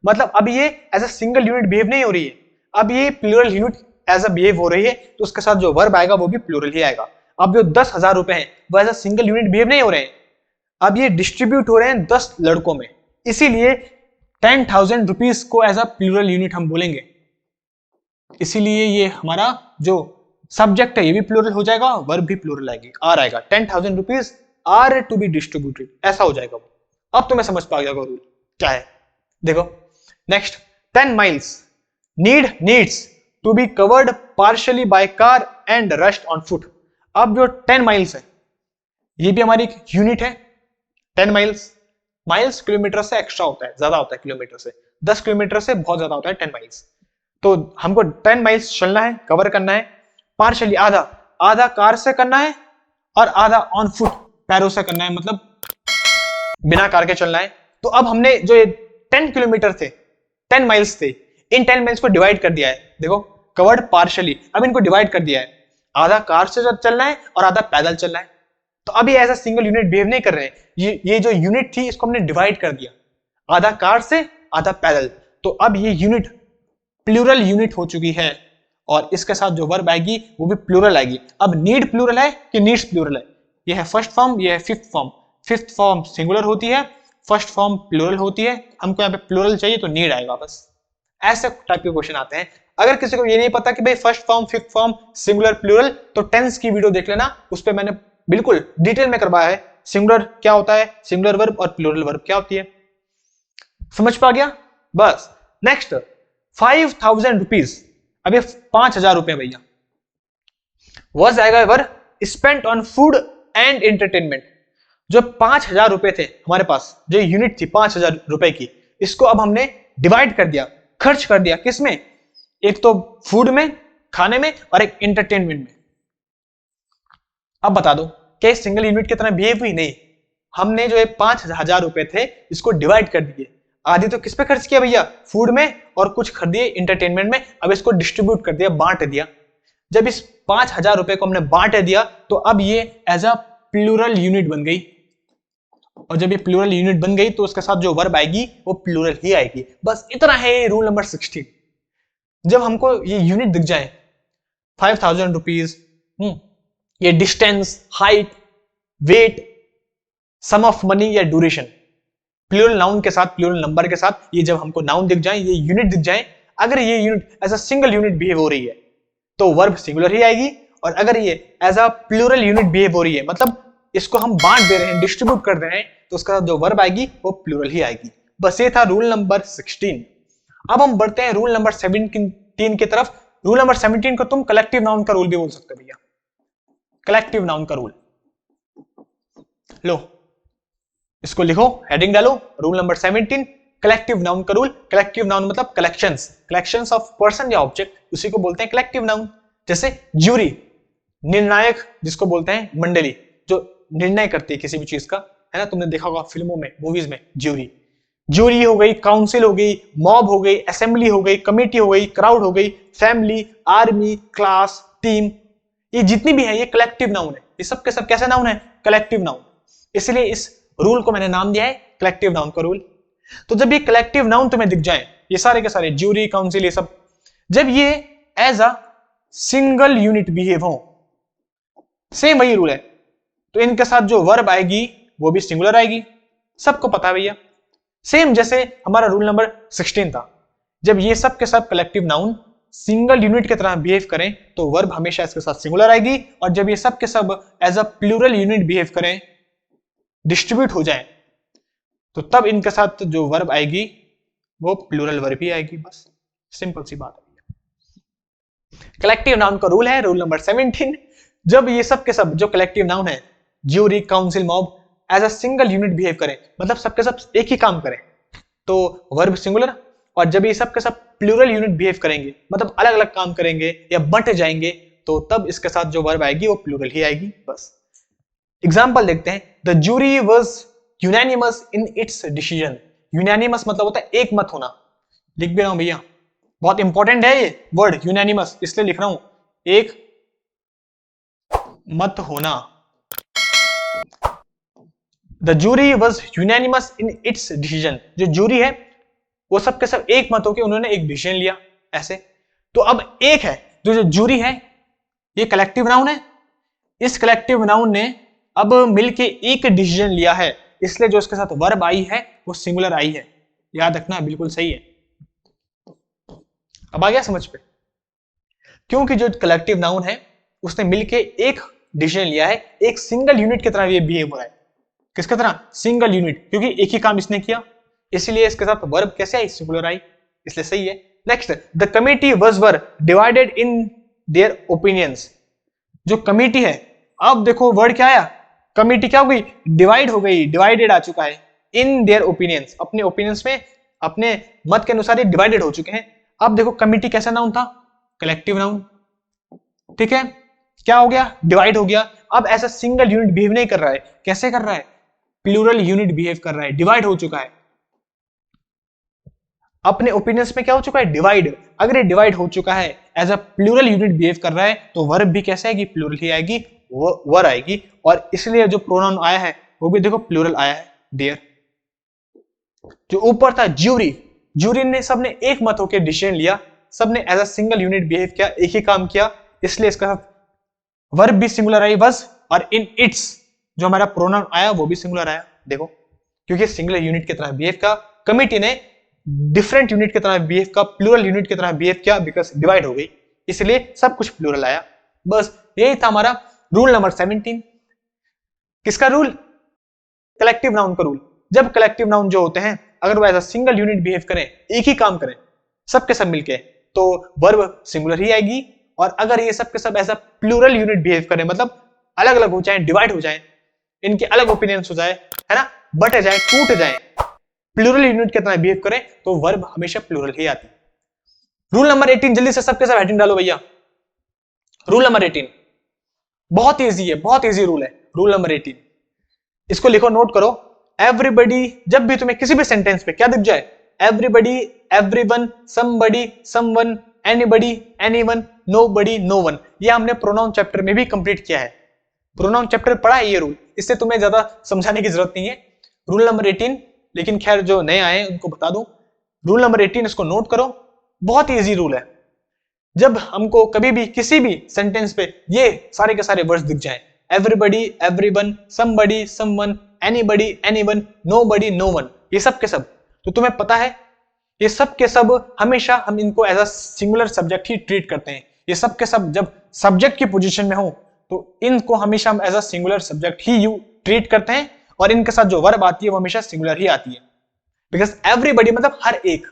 मतलब अब ये as a single unit behave नहीं हो रही है, अब ये plural unit as a behave हो रही है, तो उसके साथ जो वर्ब आएगा वो भी प्लूरल ही आएगा। अब जो 10,000 रुपए हैं वो as a single unit behave नहीं हो रहे हैं, अब ये डिस्ट्रीब्यूट हो रहे हैं 10 लड़कों में, इसीलिए 10,000 रुपीज को एज अ प्लूरल यूनिट हम बोलेंगे। इसीलिए ये हमारा जो सब्जेक्ट है ये भी प्लूरल हो जाएगा, वर्ब भी प्लूरल आएगी, आर आएगा, 10,000 rupees are to be distributed, ऐसा हो जाएगा वो। अब तुम्हें समझ पा गया रूल क्या है। देखो next, 10 miles needs to be covered partially by car and rushed on foot. अब जो 10 miles है ये भी हमारी एक यूनिट है। 10 माइल्स किलोमीटर से एक्स्ट्रा होता है, ज्यादा होता है किलोमीटर से, 10 किलोमीटर से बहुत ज्यादा होता है 10 miles। तो हमको 10 miles चलना है, कवर करना है, पार्शियली आधा, आधा कार से करना है और आधा ऑन फुट पैरों से करना है, मतलब बिना कार के चलना है। तो अब हमने जो ये 10 किलोमीटर थे, 10 माइल्स थे, इन 10 माइल्स को डिवाइड कर दिया है। देखो कवर्ड पार्शियली, अब इनको डिवाइड कर दिया है, आधा कार से चलना है और आधा पैदल चलना है। तो अभी ऐसा सिंगल यूनिट बिहेव नहीं कर रहे हैं, ये जो यूनिट थी इसको हमने डिवाइड कर दिया, आधा कार से आधा पैदल। तो अब ये यूनिट प्लूरल यूनिट हो चुकी है और इसके साथ जो वर्ब आएगी वो भी प्लूरल आएगी। अब नीड प्लूरल है कि नीड्स प्लूरल है, ये है फर्स्ट फॉर्म, ये है fifth form. Fifth form singular होती है, फर्स्ट फॉर्म प्लूरल होती है। हमको यहाँ पे प्लूरल चाहिए तो नीड आएगा बस। ऐसे टाइप के क्वेश्चन आते हैं। अगर किसी को ये नहीं पता कि भाई first form, fifth form, singular, plural, तो टेंस की वीडियो देख लेना, उस पर मैंने बिल्कुल डिटेल में करवाया है। सिंगुलर क्या होता है, सिंगुलर वर्ब और प्लूरल वर्ब क्या होती है, समझ पा गया बस। नेक्स्ट 5000 रुपीज, अब ये 5000 रुपए भैया, वॉज आएगा verb spent on food and entertainment. जो 5000 रुपए थे हमारे पास, जो यूनिट थी 5000 रुपए की, इसको अब हमने डिवाइड कर दिया, खर्च कर दिया किसमें, एक तो फूड में, खाने में, और एक एंटरटेनमेंट में। अब बता दो क्या सिंगल यूनिट की तरह बिहेव हुई? नहीं, हमने जो 5000 रुपए थे इसको डिवाइड कर दिए, आधी तो किस पे खर्च किया भैया, फूड में, और कुछ खरीद दिए एंटरटेनमेंट में। अब इसको डिस्ट्रीब्यूट कर दिया, बांट दिया। जब इस 5000 रुपए को हमने बांट दिया तो अब ये एज अ प्लूरल यूनिट बन गई, और जब ये प्लूरल यूनिट बन गई तो उसके साथ जो वर्ब आएगी वो प्लूरल ही आएगी। बस इतना है रूल नंबर 16। जब हमको ये यूनिट दिख जाए 5000 रुपीज, ये distance, height, weight, sum of money या ड्यूरेशन, प्लूरल नाउन के साथ, प्लूरल नंबर के साथ, ये जब हमको नाउन दिख जाए, ये यूनिट दिख जाए, अगर ये unit as a single unit behave हो रही है तो वर्ब सिंगुलर ही आएगी, और अगर ये as a plural unit behave हो रही है, मतलब इसको हम बांट दे रहे हैं, डिस्ट्रीब्यूट कर दे रहे हैं, तो उसका जो वर्ब आएगी वो प्लूरल ही आएगी। बस ये था रूल नंबर 16। अब हम बढ़ते हैं रूल नंबर 17 की तरफ। रूल नंबर 17 को तुम कलेक्टिव नाउन का रूल भी बोल सकते हो भैया, कलेक्टिव नाउन का रूल। लो इसको लिखो, हेडिंग डालो, रूल नंबर 17 कलेक्टिव नाउन का रूल। कलेक्टिव नाउन मतलब कलेक्शंस ऑफ पर्सन या ऑब्जेक्ट, उसी को बोलते हैं कलेक्टिव नाउन। जैसे ज्यूरी, निर्णायक जिसको बोलते हैं मंडली, जो निर्णय करती है किसी भी चीज का, है ना, तुमने देखा होगा फिल्मों में, मूवीज में, ज्यूरी। ज्यूरी हो गई, काउंसिल हो गई, मॉब हो गई, असेंबली हो गई, कमेटी हो गई, क्राउड हो गई, फैमिली, आर्मी, क्लास, टीम, ये जितनी भी है ये कलेक्टिव नाउन है। ये सब के सब कैसे नाउन है, कलेक्टिव नाउन। इसलिए इस रूल को मैंने नाम दिया है कलेक्टिव नाउन का रूल। तो जब ये कलेक्टिव नाउन तुम्हें दिख जाए, ये सारे के सारे ज्यूरी, काउंसिल, ये सब, जब ये as a single unit behave हो, सेम वही रूल है, तो इनके साथ जो वर्ब आएगी वो भी सिंगुलर आएगी। सबको पता है भैया, सेम जैसे हमारा रूल नंबर 16 था। जब ये सब के सब कलेक्टिव नाउन सिंगल यूनिट की तरह बिहेव करें तो वर्ब हमेशा इसके साथ सिंगुलर आएगी, और जब ये सब के सब as a plural unit behave करें, डिस्ट्रीब्यूट हो जाए, तो तब इनके साथ जो वर्ब आएगी वो प्लूरल वर्ब ही आएगी। बस सिंपल सी बात है। कलेक्टिव नाउन का रूल है रूल नंबर 17। जब ये सब के सब जो कलेक्टिव नाउन है, jury, council, mob, as a single unit behave करें, मतलब सबके सब एक ही काम करें, तो वर्ब सिंगुलर। और जब ये सब के सब प्लूरल यूनिट बिहेव करेंगे, मतलब अलग अलग काम करेंगे या बंट जाएंगे, तो तब इसके साथ जो वर्ब आएगी वो प्लूरल ही आएगी। बस एग्जाम्पल देखते हैं। The jury was unanimous in its decision. Unanimous मतलब होता है एक मत होना। लिख भी रहा हूं भैया, बहुत इंपॉर्टेंट है ये वर्ड यूनानिमस, इसलिए लिख रहा हूं, एक मत होना। The jury was unanimous in its decision. जो ज्यूरी है वो सब के सब एक मत होकर उन्होंने एक डिसीजन लिया, ऐसे। तो अब एक है जो ज्यूरी है, ये कलेक्टिव नाउन है, इस कलेक्टिव नाउन ने अब मिलके एक डिसीजन लिया है, इसलिए जो इसके साथ वर्ब आई है वो सिंगुलर आई है। याद रखना, बिल्कुल सही है। अब आ गया समझ पे, क्योंकि जो कलेक्टिव नाउन है उसने मिलके एक डिसीजन लिया है, एक सिंगल यूनिट की तरह ये बिहेव हो रहा है। किसकी तरह, सिंगल यूनिट, क्योंकि एक ही काम इसने किया, इसलिए इसके साथ वर्ब कैसे आई, सिंगुलर आई, इसलिए सही है। Next, the committee were divided in their opinions. जो कमिटी है, अब देखो वर्ड क्या आया, कमिटी क्या हो गई, डिवाइड हो गई, डिवाइडेड आ चुका है, इन देयर ओपिनियंस, अपने ओपिनियंस में, अपने मत के अनुसार ये डिवाइडेड हो चुके हैं। अब देखो कमिटी कैसा नाउन था, कलेक्टिव नाउन, ठीक है। क्या हो गया, डिवाइड हो गया। अब ऐसा सिंगल यूनिट बिहेव नहीं कर रहा है, कैसे कर रहा है, प्लूरल यूनिट बिहेव कर रहा है, डिवाइड हो चुका है, अपने ओपिनियंस में क्या हो चुका है, डिवाइड। अगर ये डिवाइड हो चुका है, as a plural unit behave कर रहा है, तो वर्ब भी कैसे आएगी, प्लूरल ही आएगी, वर आएगी। और इसलिए जो प्रोनाउन आया है वो भी देखो प्लूरल आया है, देयर। जो ऊपर था ज्यूरी, ज्यूरी ने सबने एक मत होकर डिसीजन लिया, सबने as a single unit behave किया, एक ही काम किया, इसलिए इसका वर्ब भी सिंगुलर आई वज, और इन इट्स जो हमारा प्रोनाउन आया वो भी सिंगुलर आया, देखो, क्योंकि सिंगुलर यूनिट की तरह बिहेव का, कमिटी ने डिफरेंट यूनिट की तरह बिहेव का, प्लूरल यूनिट की तरह बिहेव किया, बिकॉज डिवाइड हो गई, इसलिए सब कुछ प्लूरल आया। बस यही था हमारा रूल नंबर 17। किसका रूल, कलेक्टिव नाउन का रूल। जब कलेक्टिव नाउन जो होते हैं, अगर वो as a single unit behave करें, एक ही काम करें सबके सब मिलके, तो वर्ब सिंगुलर ही आएगी। और अगर ये सब के सब ऐसा प्लूरल यूनिट बिहेव करें, मतलब अलग अलग हो जाए, डिवाइड हो जाए, इनके अलग ओपिनियंस हो जाए, है ना, बट जाए, टूट जाए, प्लूरल यूनिट की तरह बिहेव करें, तो वर्ब हमेशा प्लूरल ही आती है। रूल नंबर 18, जल्दी से सबके सब हेडिंग डालो भैया। रूल नंबर 18 बहुत इजी है, बहुत इजी रूल है। रूल नंबर 18 इसको लिखो, नोट करो। एवरीबडी, जब भी तुम्हें किसी भी सेंटेंस पे क्या दिख जाए, everybody, everyone, somebody, someone, anybody, anyone, nobody, known, ये हमने प्रोनाउन चैप्टर में भी कंप्लीट किया है, प्रोनाउन चैप्टर पढ़ा है ये रूल, इससे तुम्हें ज्यादा समझाने की जरूरत नहीं है। रूल नंबर 18, लेकिन खैर जो नए आए उनको बता दूं, रूल नंबर 18 इसको नोट करो, बहुत इजी रूल है। जब हमको कभी भी किसी भी सेंटेंस पे ये सारे के सारे वर्ड्स दिख जाए, everybody, everyone, somebody, someone, anybody, anyone, nobody, known, ये सब के सब, तो तुम्हें पता है ये सब के सब हमेशा हम इनको एज अ सिंगुलर सब्जेक्ट ही ट्रीट करते हैं। ये सब के सब जब सब्जेक्ट की पोजीशन में हो तो इनको हमेशा हम एज अ सिंगुलर सब्जेक्ट ही यू ट्रीट करते हैं, और इनके साथ जो वर्ब आती है वो हमेशा सिंगुलर ही आती है। बिकॉज एवरीबडी मतलब हर एक,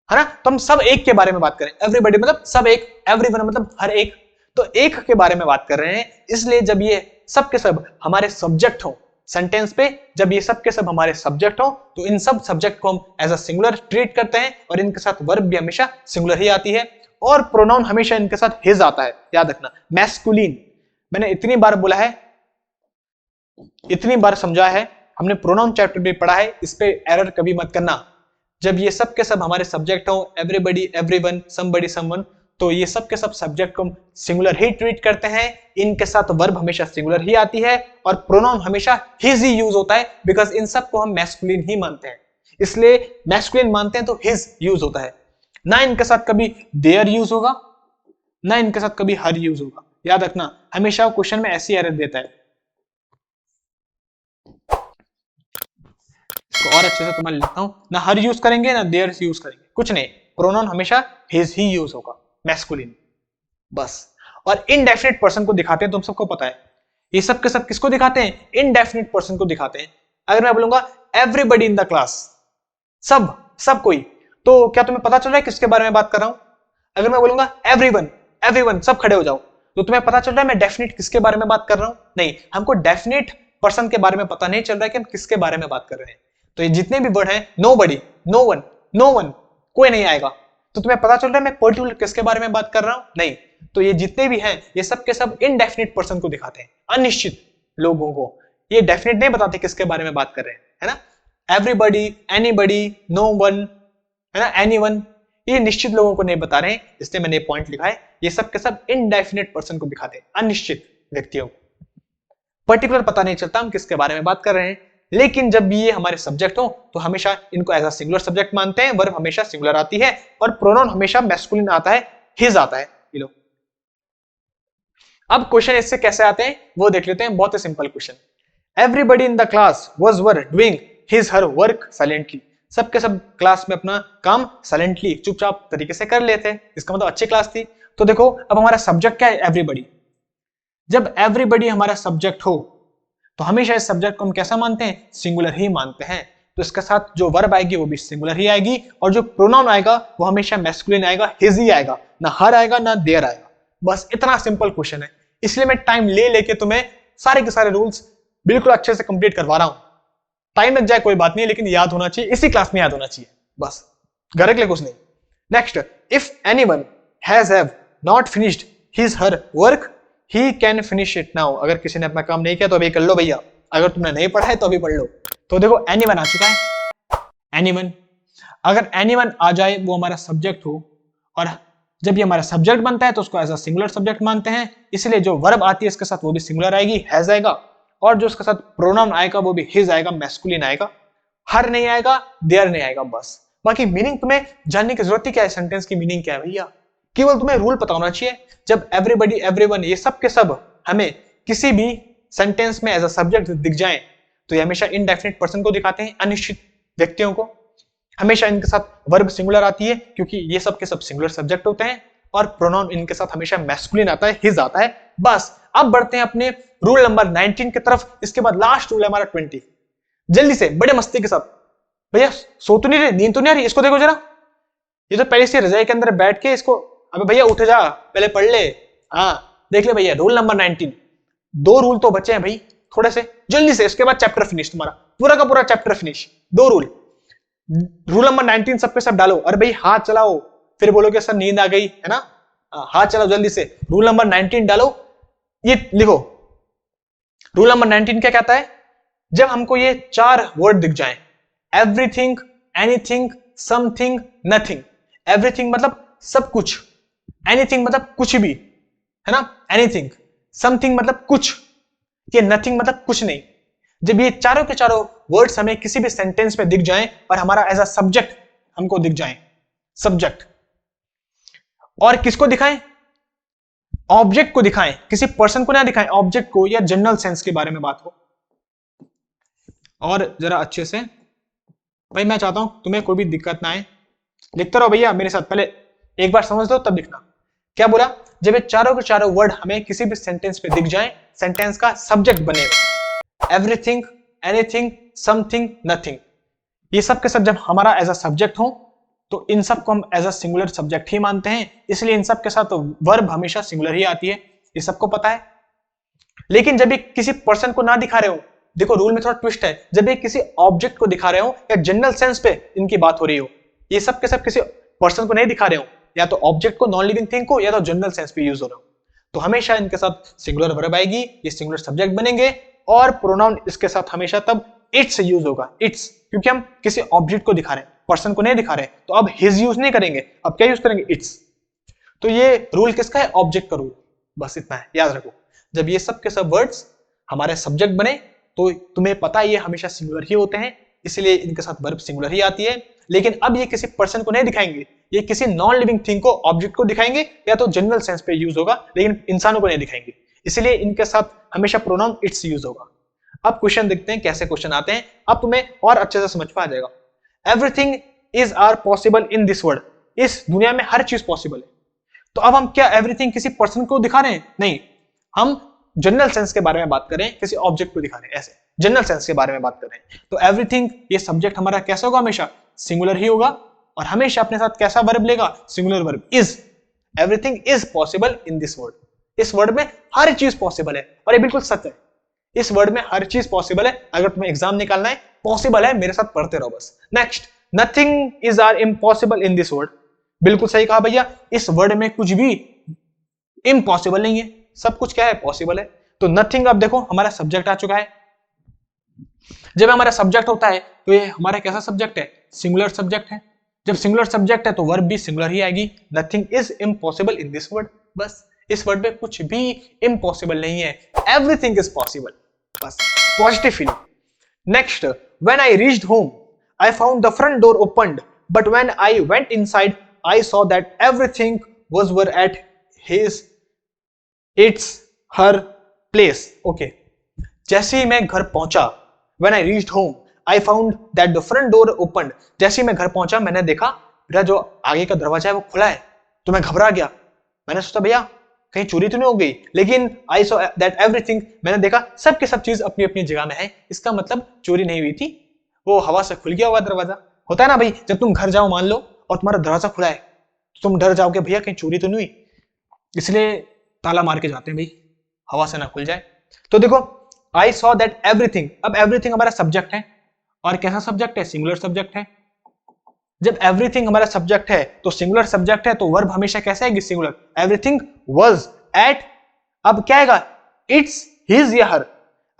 है ना, तो हम सब एक के बारे में बात करें, एवरीबडी मतलब सब एक, एवरीवन मतलब हर एक, तो एक के बारे में बात कर रहे हैं, इसलिए जब ये सब के सब हमारे सब्जेक्ट हो सेंटेंस पे, जब ये सब के सब हमारे सब्जेक्ट हो, तो इन सब सब्जेक्ट को हम एज अ सिंगुलर ट्रीट करते हैं, और इनके साथ वर्ब भी हमेशा सिंगुलर ही आती है, और प्रोनाउन हमेशा इनके साथ हिज आता है, याद रखना। मैस्कुलिन मैंने इतनी बार बोला है, इतनी बार समझा है, हमने प्रोनाउन चैप्टर भी पढ़ा है, इस पे एरर कभी मत करना। जब ये सब के सब हमारे सब्जेक्ट हो, एवरीबडी, एवरीवन, समबडी, समवन, तो ये सब के सब सब्जेक्ट को हम सिंगुलर ही ट्रीट करते हैं, इनके साथ वर्ब हमेशा सिंगुलर ही आती है, और प्रोनाउन हमेशा हिज ही यूज होता है, बिकॉज इन सब को हम मैस्कुलिन ही मानते हैं, इसलिए मैस्कुलिन मानते हैं तो हिज यूज होता है। ना इनके साथ कभी देयर यूज होगा, ना इनके साथ कभी हर यूज होगा, याद रखना, हमेशा क्वेश्चन में ऐसी एरर देता है। इसको और अच्छे से तुम्हारे लिखता हूं, ना हर यूज करेंगे ना देयर यूज करेंगे, कुछ नहीं, प्रोनाउन हमेशा हिज ही यूज होगा, मैस्कुलिन, बस। और इनडेफिनिट पर्सन को दिखाते हैं, तुम सबको पता है, ये सब के सब किसको दिखाते हैं, इनडेफिनिट पर्सन को दिखाते हैं। अगर मैं बोलूंगा एवरीबडी इन द क्लास, सब कोई, तो क्या तुम्हें पता चल रहा है किसके बारे में बात कर रहा हूं। अगर मैं बोलूंगा एवरीवन, एवरीवन सब खड़े हो जाओ, तो तुम्हें पता चल रहा है मैं डेफिनेट किसके बारे में बात कर रहा हूं, नहीं, हमको डेफिनेट पर्सन के बारे में पता नहीं चल रहा है कि हम किसके बारे में बात कर रहे हैं। तो ये जितने भी वर्ड हैं, nobody, no one, no one, कोई नहीं आएगा, तो तुम्हें पता चल रहा है मैं पर्टिकुलर किसके बारे में बात कर रहा हूं, नहीं, तो ये जितने भी हैं ये सब के सब इनडेफिनिट पर्सन को दिखाते हैं, अनिश्चित लोगों को, ये डेफिनेट नहीं बताते किसके बारे में बात कर रहे हैं, है ना। एवरीबडी, एनीबडी, नो वन, है ना, एनीवन, ये निश्चित लोगों को नहीं बता रहे हैं, इसलिए मैंने पॉइंट लिखा है, ये सब के सब इनडेफिनिट पर्सन को दिखाते हैं, अनिश्चित व्यक्तियों को, पर्टिकुलर पता नहीं चलता हम किसके बारे में बात कर रहे हैं। लेकिन जब भी ये हमारे सब्जेक्ट हो तो हमेशा इनको एज अ सिंगुलर सब्जेक्ट मानते हैं, वर्ब हमेशा सिंगुलर आती है, और प्रोनाउन हमेशा मैस्कुलिन आता है, हिज आता है। ये लो, अब क्वेश्चन इससे कैसे आते हैं वो देख लेते हैं, बहुत ही simple question. Everybody in the class was were doing his her work silently, सबके सब क्लास में अपना काम साइलेंटली, चुपचाप तरीके से कर लेते हैं, इसका मतलब अच्छी क्लास थी। तो देखो अब हमारा सब्जेक्ट क्या है, एवरीबडी। जब एवरीबडी हमारा सब्जेक्ट हो तो हमेशा इस सब्जेक्ट को हम कैसा मानते हैं, सिंगुलर ही मानते हैं, तो इसके साथ जो वर्ब आएगी वो भी सिंगुलर ही आएगी, और जो प्रोनाउन आएगा वो हमेशा मैस्कुलिन आएगा, हिज ही आएगा, ना हर आएगा ना देयर आएगा। बस इतना सिंपल क्वेश्चन है, इसलिए मैं टाइम ले लेके तुम्हें सारे के सारे रूल्स बिल्कुल अच्छे से कंप्लीट करवा रहा हूं। टाइम लग जाए कोई बात नहीं, लेकिन याद होना चाहिए, इसी क्लास में याद होना चाहिए, बस घर के लिए कुछ नहीं। Next, if anyone has have not finished his her work he can finish it now. अगर किसी ने अपना काम नहीं किया तो अभी कर लो भैया, अगर तुमने नहीं पढ़ा है तो अभी पढ़ लो। तो देखो एनीवन आ चुका है, एनीवन। अगर एनीवन आ जाए वो हमारा सब्जेक्ट हो, और जब ये हमारा सब्जेक्ट बनता है तो उसको एज अ सिंगुलर सब्जेक्ट मानते हैं, इसलिए जो वर्ब आती है इसके साथ वो भी सिंगुलर आएगी, हैज आएगा, और जो उसके साथ प्रोनाउन आएगा वो भी हिज आएगा, मैस्कुलिन आएगा, हर नहीं आएगा, देयर नहीं आएगा। बस बाकी मीनिंग तुम्हें जानने की जरूरत ही क्या है, सेंटेंस की मीनिंग क्या है भैया, केवल तुम्हें रूल पता होना चाहिए। जब एवरीबॉडी, एवरीवन, ये सब के सब हमें किसी भी सेंटेंस में एज अ सब्जेक्ट दिख जाए तो ये हमेशा इनडेफिनिट पर्सन को दिखाते हैं, अनिश्चित व्यक्तियों को। हमेशा इनके साथ वर्ब सिंगुलर आती है क्योंकि ये सब के सब सिंगुलर सब्जेक्ट होते हैं, और प्रोनाउन इनके साथ हमेशा मैस्कुलिन आता है, हिज आता है। बस अब बढ़ते हैं अपने रूल नंबर 19 की तरफ। इसके बाद लास्ट रूल है हमारा 20। जल्दी से बड़े मस्ती के साथ। भैया सो तो नहीं रही, नींद तो नहीं आ रही, इसको देखो जरा, ये तो पहले से रजाई के अंदर बैठ के इसको, अबे भैया उठ जा, पहले पढ़ ले। हाँ देख ले भैया, रूल नंबर 19। 2 रूल तो बचे हैं भाई, थोड़े से जल्दी से, इसके बाद चैप्टर फिनिश, तुम्हारा पूरा का पूरा chapter finish. 2 rule. Rule number 19 सबके सब डालो। अरे भाई हाथ चलाओ, फिर बोलोगे सर नींद आ गई है ना, हाथ चलाओ जल्दी से। रूल नंबर 19 डालो, ये लिखो। रूल नंबर 19 क्या कहता है, जब हमको ये 4 वर्ड दिख जाएं, everything, anything, something, nothing. Everything मतलब सब कुछ, एनीथिंग मतलब कुछ भी, है ना, एनीथिंग। समथिंग मतलब कुछ, ये नथिंग मतलब कुछ नहीं। जब ये चारों के चारों वर्ड्स हमें किसी भी सेंटेंस में दिख जाएं और हमारा एज अ सब्जेक्ट हमको दिख जाएं, सब्जेक्ट, और किसको दिखाएं, ऑब्जेक्ट को दिखाएं, किसी पर्सन को ना दिखाएं, ऑब्जेक्ट को, या जनरल सेंस के बारे में बात हो। और जरा अच्छे से भाई, मैं चाहता हूं तुम्हें कोई भी दिक्कत ना आए, लिखते रहो भैया मेरे साथ, पहले एक बार समझ लो तब लिखना। क्या बोला, जब ये चारों के चारों वर्ड हमें किसी भी सेंटेंस में दिख जाएं, सेंटेंस का सब्जेक्ट बनेगा। एवरीथिंग, एनीथिंग, समथिंग, नथिंग, ये सब के सब जब हमारा एज अ सब्जेक्ट हो तो इन सब को हम एज अ सिंगुलर सब्जेक्ट ही मानते हैं, इसलिए इन सब के साथ वर्ब हमेशा सिंगुलर ही आती है, ये सबको पता है। लेकिन जब ये किसी पर्सन को ना दिखा रहे हो, देखो रूल में थोड़ा ट्विस्ट है, जब ये किसी ऑब्जेक्ट को दिखा रहे हो या जनरल सेंस पे इनकी बात हो रही हो, ये सब के सब किसी पर्सन को नहीं दिखा रहे हो, या तो ऑब्जेक्ट को, नॉन लिविंग थिंग को, या तो जनरल सेंस पे यूज हो रहा हो, तो हमेशा इनके साथ सिंगुलर वर्ब आएगी, ये सिंगुलर सब्जेक्ट बनेंगे, और प्रोनाउन इसके साथ हमेशा तब इट्स यूज होगा, इट्स, क्योंकि हम किसी ऑब्जेक्ट को दिखा रहे हैं, पर्सन को नहीं दिखा रहे, तो अब हिज यूज नहीं करेंगे, अब क्या यूज करेंगे, इट्स। तो ये रूल किसका है, ऑब्जेक्ट का रूल, बस इतना है, याद रखो। जब ये सब के सब वर्ड्स हमारे सब्जेक्ट बने तो तुम्हें पता है ये हमेशा सिंगुलर ही होते हैं, इसलिए इनके साथ वर्ब सिंगुलर ही आती है। लेकिन अब ये किसी पर्सन को नहीं दिखाएंगे, ये किसी नॉन लिविंग थिंग को, ऑब्जेक्ट को दिखाएंगे, या तो जनरल सेंस पे यूज होगा, लेकिन इंसानों को नहीं दिखाएंगे, इसलिए इनके साथ हमेशा प्रोनाउन इट्स यूज होगा। अब क्वेश्चन देखते हैं कैसे क्वेश्चन आते हैं, अब तुम्हें और अच्छे से समझ में आ जाएगा। Everything is are possible in this world, इस दुनिया में हर चीज पॉसिबल है। तो अब हम क्या एवरीथिंग किसी पर्सन को दिखा रहे हैं, नहीं, हम जनरल सेंस के बारे में बात करें, किसी ऑब्जेक्ट को दिखा रहे हैं, ऐसे जनरल सेंस के बारे में बात कर रहे हैं। तो एवरीथिंग ये सब्जेक्ट हमारा कैसा होगा, हमेशा सिंगुलर ही होगा, और हमेशा अपने साथ कैसा वर्ब लेगा, singular verb, is. Everything is possible in this world, इस वर्ड में हर चीज पॉसिबल है, और ये बिल्कुल सच है, इस वर्ड में हर चीज पॉसिबल है। अगर तुम्हें एग्जाम निकालना है, पॉसिबल है, मेरे साथ पढ़ते रहो बस। Next, nothing is are impossible in this word, बिल्कुल सही कहा भैया, इस वर्ड में कुछ भी इम्पॉसिबल नहीं है, सब कुछ क्या है, पॉसिबल है। तो नथिंग, अब देखो हमारा सब्जेक्ट आ चुका है। जब हमारा सब्जेक्ट होता है तो ये हमारा कैसा सब्जेक्ट है, सिंगुलर सब्जेक्ट है। जब सिंगुलर सब्जेक्ट है तो वर्ब भी सिंगुलर ही आएगी। Nothing is impossible in this word, बस इस वर्ड में कुछ भी इम्पॉसिबल नहीं है, एवरीथिंग इज पॉसिबल, बस positive feeling. Next, when I reached home I found the front door opened, but when I went inside I saw that everything was were at his it's her place. Okay, जैसे ही मैं घर पहुंचा, when I reached home I found that the front door opened, जैसे ही मैं घर पहुंचा मैंने देखा मेरा जो आगे का दरवाजा है वो खुला है, तो मैं घबरा गया। मैंने सोचा भैया कहीं चोरी तो नहीं हो गई, लेकिन I saw that everything, मैंने देखा सब के सब चीज अपनी अपनी जगह में है, इसका मतलब चोरी नहीं हुई थी, वो हवा से खुल गया हुआ दरवाजा। होता है ना भाई, जब तुम घर जाओ मान लो और तुम्हारा दरवाजा खुला है तो तुम डर जाओगे भैया कहीं चोरी तो नहीं हुई, इसलिए ताला मार के जाते हैं भाई, हवा से ना खुल जाए। तो देखो I saw that everything, अब everything हमारा सब्जेक्ट है, और कैसा सब्जेक्ट है, सिंगुलर सब्जेक्ट है। जब everything हमारा सब्जेक्ट है तो सिंगुलर सब्जेक्ट है, तो वर्ब हमेशा कैसे आएगी, सिंगुलर। everything was at अब क्या आएगा, इट्स, हिज या हर।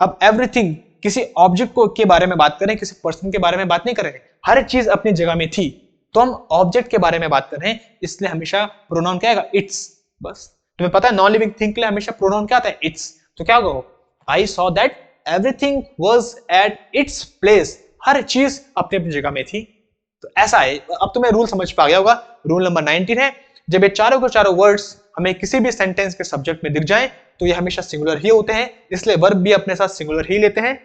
अब एवरीथिंग, किसी ऑब्जेक्ट को के बारे में बात करें, किसी पर्सन के बारे में बात नहीं कर रहे हैं, हर चीज अपनी जगह में थी, तो हम ऑब्जेक्ट के बारे में बात कर रहे हैं, इसलिए हमेशा प्रोनाउन क्या आएगा, इट्स। बस तुम्हें पता है नॉन लिविंग थिंग के लिए हमेशा प्रोनाउन क्या आता है, इट्स। तो क्या होगा, I saw that everything was at its place, हर चीज अपनी अपनी जगह में थी। तो ऐसा है। अब तुम्हें रूल समझ पा गया होगा। रूल नंबर 19 है, जब ये चारों के चारों वर्ड्स हमें किसी भी सेंटेंस के सब्जेक्ट में दिख जाएं तो ये हमेशा सिंगुलर ही होते हैं, इसलिए वर्ब भी अपने साथ सिंगुलर ही लेते हैं।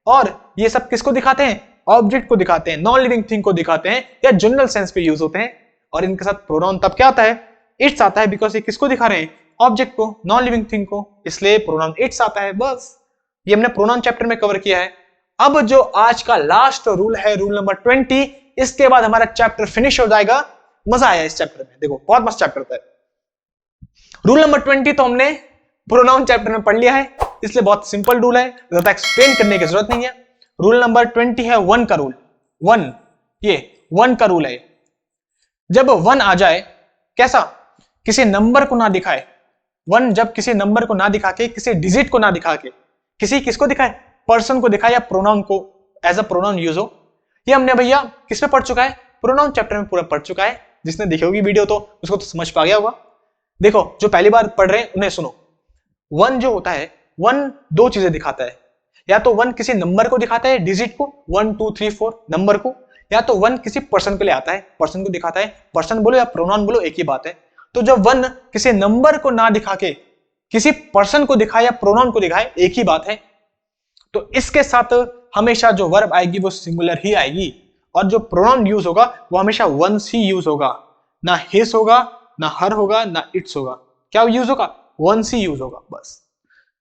और ये सब किसको दिखाते हैं, ऑब्जेक्ट को दिखाते हैं, नॉन लिविंग थिंग को दिखाते हैं, या जनरल सेंस पे यूज होते हैं। और इनके साथ प्रोनाउन तब क्या आता है, इट्स आता है, बिकॉज ये किसको दिखा रहे हैं, ऑब्जेक्ट को, नॉन लिविंग थिंग को, इसलिए प्रोनाउन इट्स आता है। बस ये हमने प्रोनाउन चैप्टर में कवर किया है। अब जो आज का लास्ट रूल है, रूल नंबर 20, इसके बाद हमारा चैप्टर फिनिश हो जाएगा। मजा आया इस चैप्टर में, देखो बहुत मस्त चैप्टर था। रूल नंबर 20 तो हमने प्रोनाउन चैप्टर में पढ़ लिया है, इसलिए बहुत सिंपल रूल है, ज्यादा एक्सप्लेन करने की जरूरत नहीं है। रूल नंबर 20 है 1 का रूल। 1, ये 1 का रूल है। जब 1 आ जाए, कैसा, किसी नंबर को ना दिखाए, 1 जब किसी नंबर को ना दिखा के, किसी डिजिट को ना दिखा के, किसको दिखाए, पर्सन को दिखाए, या प्रोनाउन को एज अ प्रोनाउन यूज हो। ये हमने भैया किस पे पढ़ चुका है, प्रोनाउन चैप्टर में पूरा पढ़ चुका है। जिसने देखी होगी वीडियो तो उसको तो समझ पा गया होगा। देखो जो पहली बार पढ़ रहे हैं उन्हें सुनो। 1 जो होता है, 1 दो चीजें दिखाता है, या तो 1 किसी नंबर को दिखाता है, डिजिट को, 1 2 3 4 नंबर को, या तो 1 किसी पर्सन के लिए आता है, पर्सन को दिखाता है। पर्सन बोलो या प्रोनाउन बोलो एक ही बात है। तो जब 1 किसी नंबर को ना दिखा के किसी पर्सन को दिखाए या प्रोनाउन को दिखाए, एक ही बात है। तो इसके साथ हमेशा जो वर्ब आएगी वो सिंगुलर ही आएगी, और जो प्रोनाउन यूज होगा वो हमेशा वंस ही यूज होगा, ना हिज होगा, ना हर होगा, ना इट्स होगा। क्या यूज होगा, वंस ही यूज होगा। बस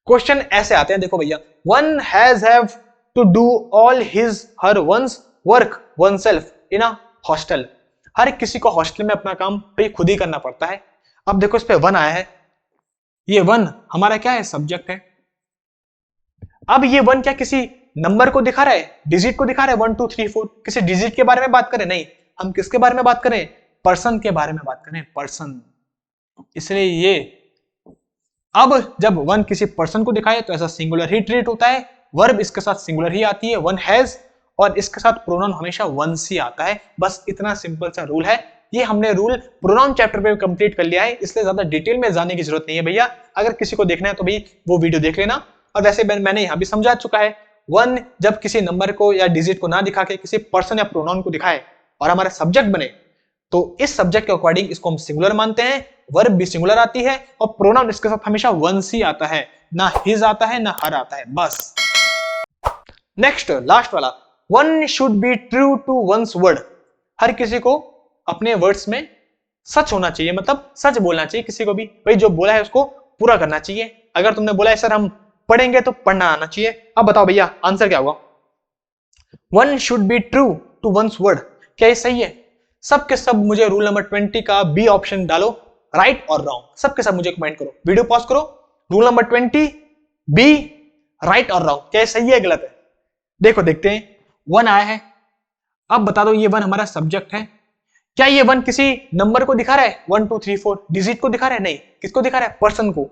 क्वेश्चन ऐसे आते हैं, देखो भैया, one have to do all his her one's work oneself in a hostel. हर किसी को हॉस्टल में अपना काम खुद ही करना पड़ता है। अब देखो इस पे 1 आया है, ये 1 हमारा क्या है, सब्जेक्ट है। अब ये 1 क्या किसी नंबर को दिखा रहा है, डिजिट को दिखा रहा है, 1 2 3 4, किसी डिजिट के बारे में बात करें, नहीं, हम किसके बारे में बात करें, पर्सन के बारे में बात करें, पर्सन। इसलिए ये अब जब 1 किसी पर्सन को दिखाए तो ऐसा सिंगुलर ही ट्रीट होता है, वर्ब इसके साथ सिंगुलर ही आती है, 1 हैज, और इसके साथ प्रोनाउन हमेशा वंस ही आता है। बस इतना सिंपल सा रूल है। ये हमने रूल प्रोनाउन चैप्टर पे कंप्लीट कर लिया है, इसलिए ज्यादा डिटेल में जाने की जरूरत नहीं है भैया। अगर किसी को देखना है तो भाई वो वीडियो देख लेना। और वैसे मैंने यहां भी समझा चुका है, 1 जब किसी नंबर को या डिजिट को ना दिखा के किसी पर्सन या प्रोनाउन को दिखाए और हमारा सब्जेक्ट बने, तो इस सब्जेक्ट के अकॉर्डिंग इसको हम सिंगुलर मानते हैं, वर्ब भी सिंगुलर आती है, और प्रोनाउन इसके साथ हमेशा वंस ही आता है, ना हिज आता है ना हर आता है। बस नेक्स्ट लास्ट वाला, 1 should be true to one's word. हर किसी को अपने वर्ड्स में सच होना चाहिए, मतलब सच बोलना चाहिए किसी को भी, भाई जो बोला है उसको पूरा करना चाहिए। अगर तुमने बोला है सर हम पढ़ेंगे तो पढ़ना आना चाहिए। अब बताओ भैया आंसर क्या होगा, 1 should be true to one's word, क्या ये सही है? सब के सब मुझे रूल नंबर 20 का बी ऑप्शन डालो, राइट और रॉन्ग, सबके सब मुझे कमेंट करो, वीडियो पॉज करो। रूल नंबर 20 बी, राइट और रॉन्ग, क्या ये सही है गलत है? देखो देखते हैं। 1 आया है, अब बता दो ये 1 हमारा सब्जेक्ट है। क्या ये 1 किसी नंबर को दिखा रहा है, 1 2 3 4 डिजिट को दिखा रहा है? नहीं, किसको दिखा रहा है, पर्सन को।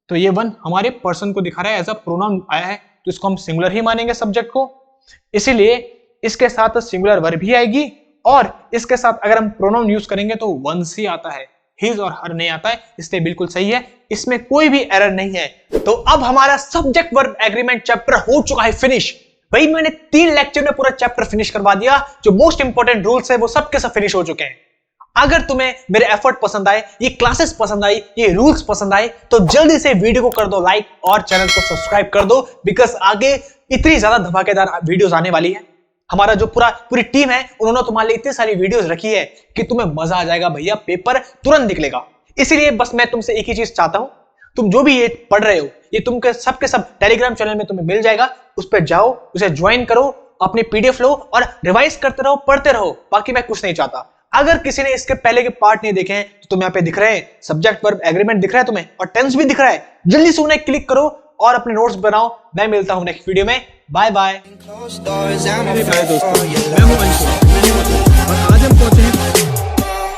तो ये 1 हमारे पर्सन को दिखा रहा है, एज अ प्रोनाउन आया है, तो इसको हम सिंगुलर ही मानेंगे सब्जेक्ट को। इसीलिए इसके साथ सिंगुलर वर्ब भी आएगी, और इसके साथ अगर हम प्रोनाउन यूज करेंगे तो वंस ही आता है, हिज और हर नहीं आता है, इसलिए बिल्कुल सही है, इसमें कोई भी एरर नहीं है। तो अब हमारा सब्जेक्ट वर्ब एग्रीमेंट चैप्टर हो चुका है फिनिश। भाई मैंने 3 लेक्चर में पूरा चैप्टर फिनिश करवा दिया, जो मोस्ट इंपॉर्टेंट रूल्स है वो सबके सब फिनिश हो चुके हैं। अगर तुम्हें मेरे एफर्ट पसंद आए, ये क्लासेस पसंद आई, ये रूल्स पसंद आए, तो जल्दी से वीडियो को कर दो लाइक और चैनल को सब्सक्राइब कर दो, बिकॉज आगे इतनी ज्यादा धमाकेदार वीडियोस आने वाली है। हमारा जो पूरी टीम है उन्होंने तुम्हारे लिए इतनी सारी वीडियोस रखी है कि तुम्हें मजा आ जाएगा भैया, पेपर तुरंत निकलेगा। इसीलिए बस मैं तुमसे एक ही चीज चाहता हूं, तुम जो भी ये पढ़ रहे हो ये तुमके सबके सब टेलीग्राम चैनल में तुम्हें मिल जाएगा, उस पर जाओ, उसे ज्वाइन करो, अपने पीडीएफ लो और रिवाइज करते रहो, पढ़ते रहो। बाकी मैं कुछ नहीं चाहता। अगर किसी ने इसके पहले के पार्ट नहीं देखे हैं तो तुम्हें यहाँ पे दिख रहे हैं, सब्जेक्ट वर्ब एग्रीमेंट दिख रहा है तुम्हें, और टेंस भी दिख रहा है। जल्दी से उन्हें क्लिक करो और अपने नोट्स बनाओ। मैं मिलता हूं नेक्स्ट वीडियो में, बाय बाय। मेरे प्यारे दोस्तों, मैं हूं अंशु, और आज हम पहुंचे हैं